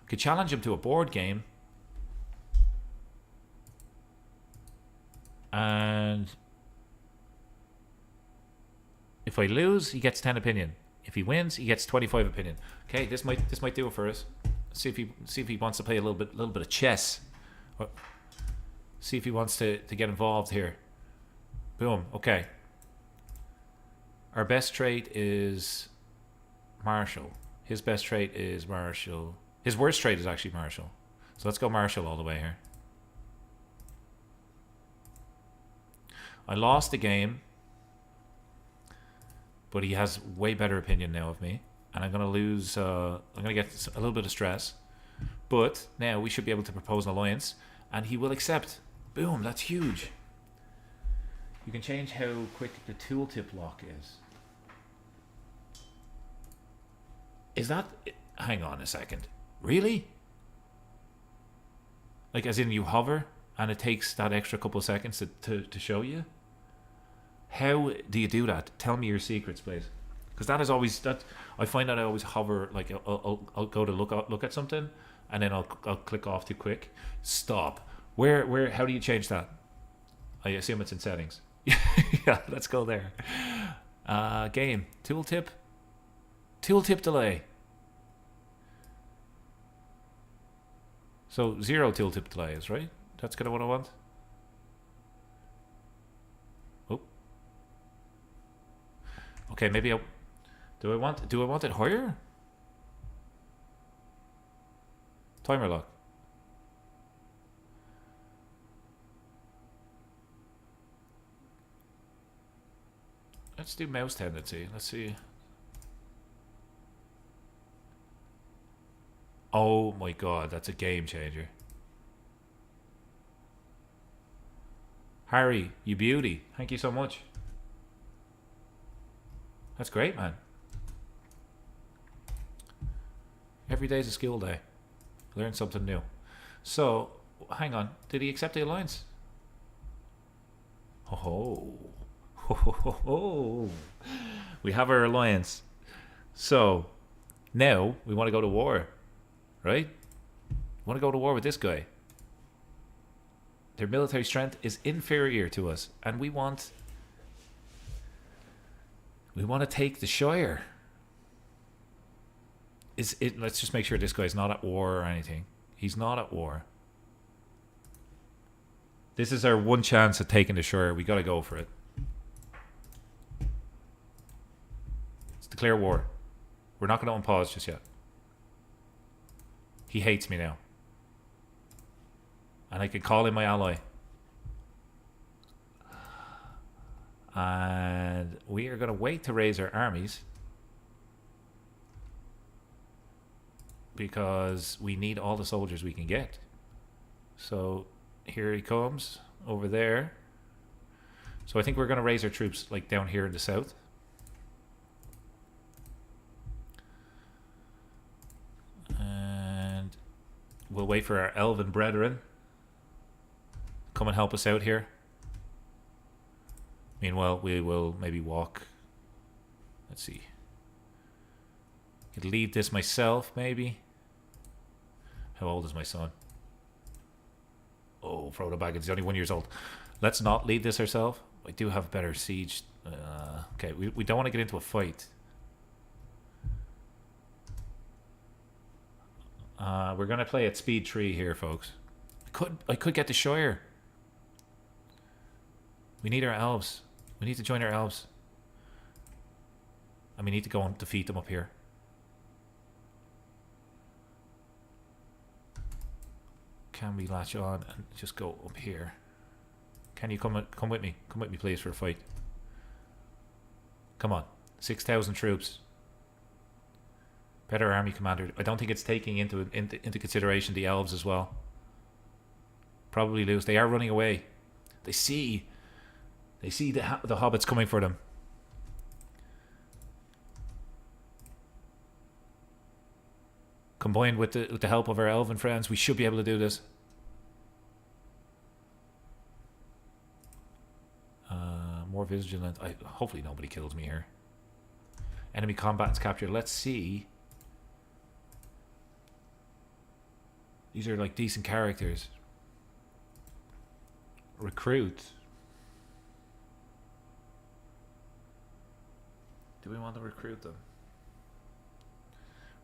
Speaker 1: Could challenge him to a board game. And if I lose, he gets 10 opinion. If he wins, he gets 25 opinion. Okay, this might do it for us. See if he wants to play a little bit of chess. Or see if he wants to get involved here. Boom. Okay. Our best trait is martial. His best trait is martial. His worst trait is actually martial. So let's go martial all the way here. I lost the game, but he has way better opinion now of me, and I'm gonna lose. I'm gonna get a little bit of stress, but now we should be able to propose an alliance, and he will accept. Boom! That's huge. You can change how quick the tooltip lock is. Is that? Hang on a second. Really? Like, as in you hover, and it takes that extra couple of seconds to show you? How do you do that? Tell me your secrets, please. Because that is always that. I find that I always hover, like I'll go to look at something, and then I'll click off too quick. Stop. Where? How do you change that? I assume it's in settings. Yeah, let's go there. Game tooltip delay. So 0 tooltip delay is right. That's kind of what I want. Oh. Okay, maybe do I want it higher? Timer lock. Let's do mouse tendency. Let's see. Oh my god, that's a game changer. Harry, you beauty. Thank you so much. That's great, man. Every day's a school day. Learn something new. So, hang on. Did he accept the alliance? Oh. We have our alliance. So, now we want to go to war. Right? We want to go to war with this guy. Their military strength is inferior to us, and we want to take the Shire. Let's just make sure this guy's not at war or anything. He's not at war. This is our one chance at taking the Shire. We got to go for it. Let's declare war. We're not going to unpause just yet. He hates me now. And I could call him my ally. And we are going to wait to raise our armies. Because we need all the soldiers we can get. So here he comes over there. So I think we're going to raise our troops like down here in the south. And we'll wait for our elven brethren. Come and help us out here. Meanwhile, we will maybe walk. Let's see. Could lead this myself, maybe. How old is my son? Oh, Frodo Baggins is only 1 year old. Let's not lead this ourselves. I do have better siege. Okay, we don't want to get into a fight. We're going to play at speed 3 here, folks. I could get the Shire. We need our elves. We need to join our elves. And we need to go and defeat them up here. Can we latch on and just go up here? Can you come with me? Come with me, please, for a fight. Come on. 6,000 troops. Better army commander. I don't think it's taking into consideration the elves as well. Probably lose. They are running away. They see the hobbits coming for them. Combined with the help of our elven friends, we should be able to do this. More vigilant. Hopefully nobody kills me here. Enemy combatants captured. Let's see. These are like decent characters. Recruit. Do we want to recruit them?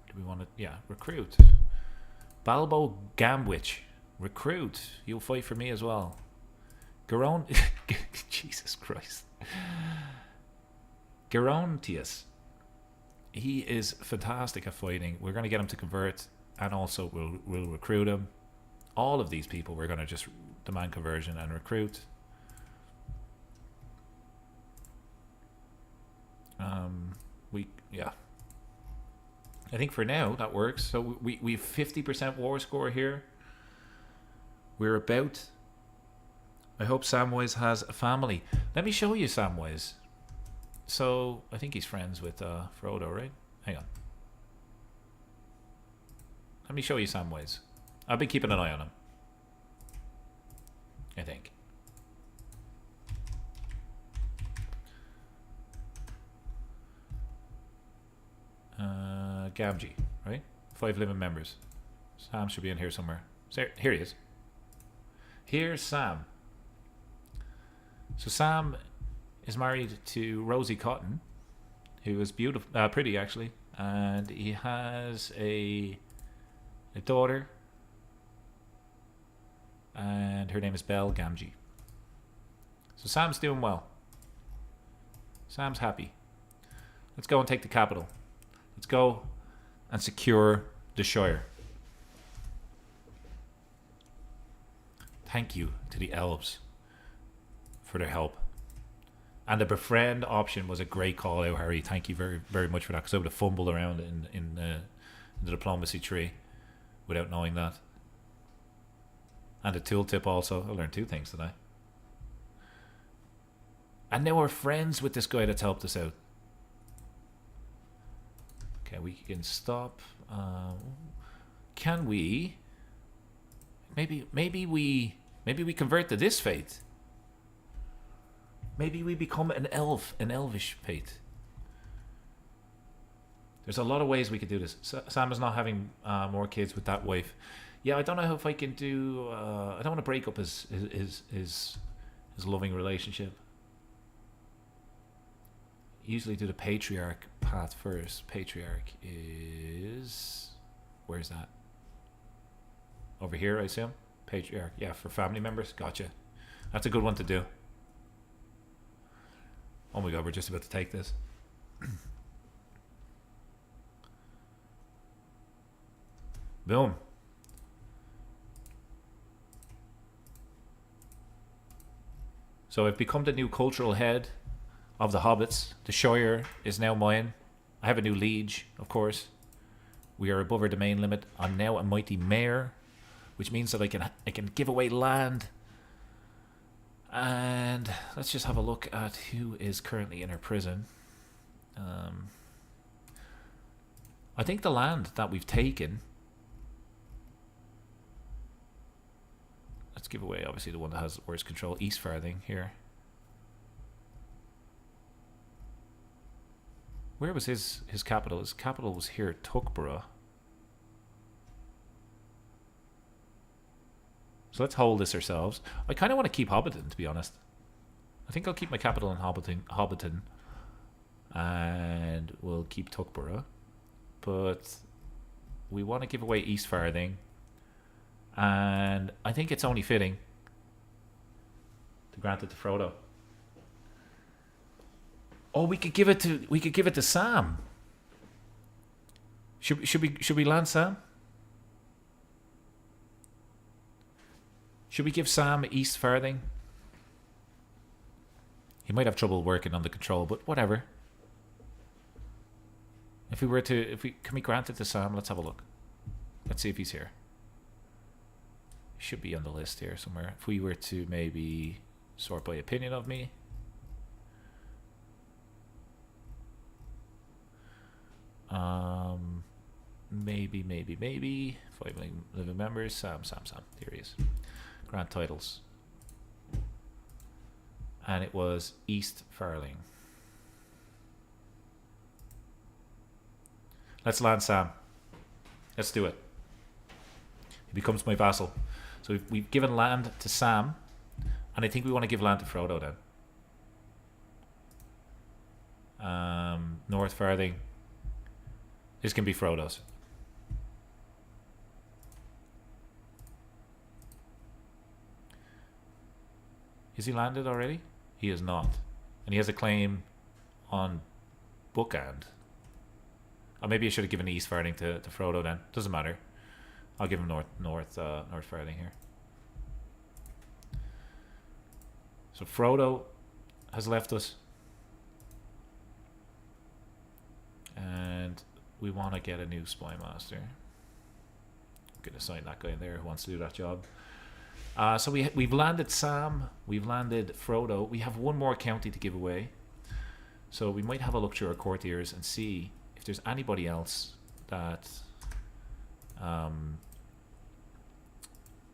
Speaker 1: Do we want to... Yeah, recruit. Balbo Gamwich. Recruit. You'll fight for me as well. Garon... Jesus Christ. Gerontius. He is fantastic at fighting. We're going to get him to convert, and also we'll recruit him. All of these people we're going to just demand conversion and recruit. Yeah. I think for now that works. So we have 50% war score here. We're about... I hope Samwise has a family. Let me show you Samwise. So I think he's friends with Frodo, right? Hang on. Let me show you Samwise. I've been keeping an eye on him, I think. Gamgee, right? 5 living members. Sam should be in here somewhere. So, here he is. Here's Sam. So Sam is married to Rosie Cotton, who is beautiful, pretty actually, and he has a daughter, and her name is Belle Gamgee. So Sam's doing well. Sam's happy. Let's go and take the capital. Let's go and secure the Shire. Thank you to the elves for their help. And the befriend option was a great call out, Harry. Thank you very, very much for that, because I would have fumbled around in the diplomacy tree without knowing that. And a tooltip also. I learned 2 things today. And now we're friends with this guy that's helped us out. Okay, we can stop. Can we? Maybe we convert to this fate. Maybe we become an elf, an elvish fate. There's a lot of ways we could do this. Sam is not having more kids with that wife. Yeah, I don't know if I can do. I don't want to break up his loving relationship. Usually do the patriarch path first. Patriarch is... Where's that? Over here, I assume? Patriarch, yeah, for family members. Gotcha. That's a good one to do. Oh my god, we're just about to take this. Boom. So I've become the new cultural head of the Hobbits. The Shire is now mine. I have a new liege, of course. We are above our domain limit. I'm now a mighty mayor, which means that I can give away land. And let's just have a look at who is currently in our prison. I think the land that we've taken... Let's give away, obviously, the one that has worst control. East Farthing here. Where was his capital? His capital was here, Tuckborough. So let's hold this ourselves. I kind of want to keep Hobbiton, to be honest. I think I'll keep my capital in Hobbiton. And we'll keep Tuckborough. But we want to give away East Farthing. And I think it's only fitting to grant it to Frodo. Oh, we could give it to Sam. Should we land Sam? Should we give Sam East Farthing? He might have trouble working on the control, but whatever. Can we grant it to Sam? Let's have a look. Let's see if he's here. He should be on the list here somewhere. If we were to maybe sort by opinion of me. maybe. 5 living members. Sam. There he is. Grant titles. And it was East Farling. Let's land Sam. Let's do it. He becomes my vassal. So we've given land to Sam. And I think we want to give land to Frodo then. North Farthing. This can be Frodo's. Is he landed already? He is not. And he has a claim on Bookend. Or maybe I should have given East Farthing to Frodo then. Doesn't matter. I'll give him North Farthing here. So Frodo has left us. And we want to get a new spy master. I'm going to assign that guy in there who wants to do that job. So we've landed Sam. We've landed Frodo. We have one more county to give away. So we might have a look through our courtiers and see if there's anybody else that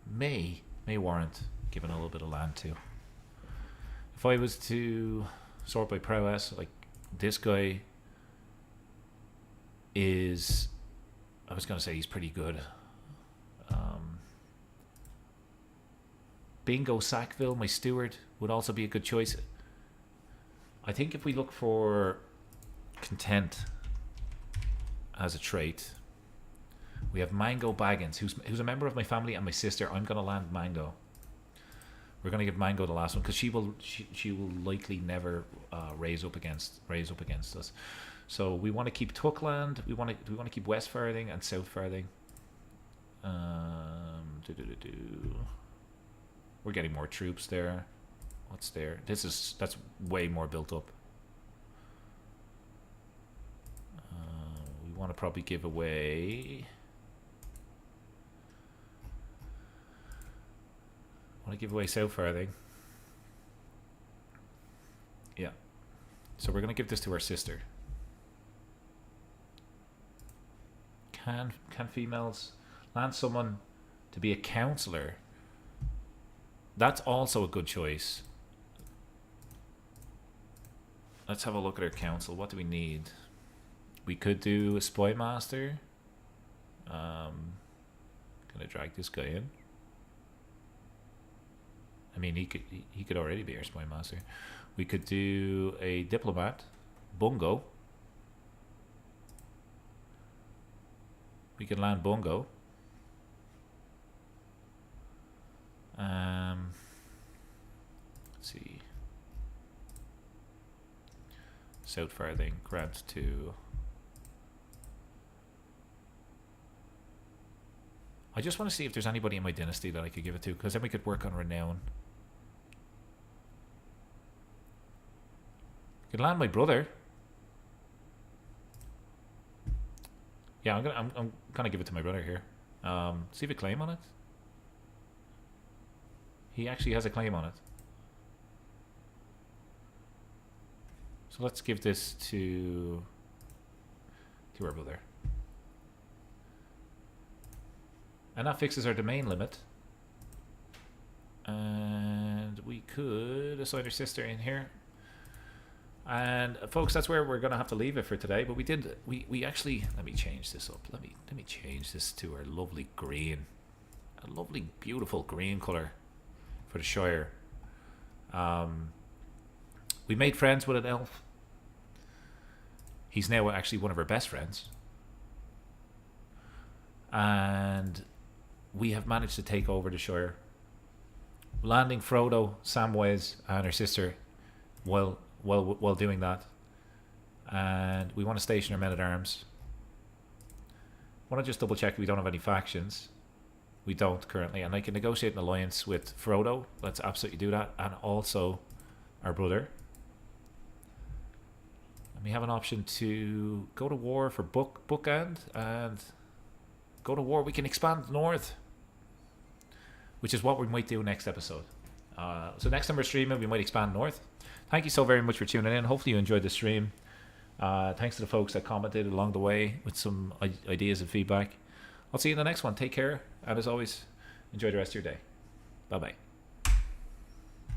Speaker 1: may warrant giving a little bit of land to. If I was to sort by prowess, like this guy is, I was going to say he's pretty good. Bingo Sackville, my steward, would also be a good choice. I think if we look for content as a trait, we have Mango Baggins, who's a member of my family and my sister. I'm going to land Mango. We're going to give Mango the last one because she will likely never raise up against us. So we want to keep Tuckland. We want to keep West Farthing and South Farthing. We're getting more troops there. What's there? That's way more built up. We want to probably give away. Want to give away South Farthing. Yeah. So we're going to give this to our sister. Can females land someone to be a counselor? That's also a good choice. Let's have a look at our council. What do we need? We could do a spy master. Gonna drag this guy in. I mean, he could already be our spy master. We could do a diplomat, Bungo. We can land Bungo. Let's see. South Farthing, grant to. I just want to see if there's anybody in my dynasty that I could give it to, because then we could work on renown. Could land my brother. Yeah, I'm gonna give it to my brother here. See if a claim on it. He actually has a claim on it. So let's give this to our brother. And that fixes our domain limit. And we could assign our sister in here. And folks, that's where we're gonna have to leave it for today. But we actually, let me change this up. Let me change this to our lovely green. A lovely, beautiful green color for the Shire. We made friends with an elf. He's now actually one of our best friends. And we have managed to take over the Shire. Landing Frodo, Samwise, and her sister while doing that. And we want to station our men-at-arms. I want to just double check we don't have any factions. We don't currently. And I can negotiate an alliance with Frodo. Let's absolutely do that. And also our brother. And we have an option to go to war for Bookend and go to war. We can expand north, which is what we might do next episode. So next time we're streaming, we might expand north. Thank you so very much for tuning in. Hopefully you enjoyed the stream. Thanks to the folks that commented along the way with some ideas and feedback. I'll see you in the next one. Take care, and as always, enjoy the rest of your day. Bye bye.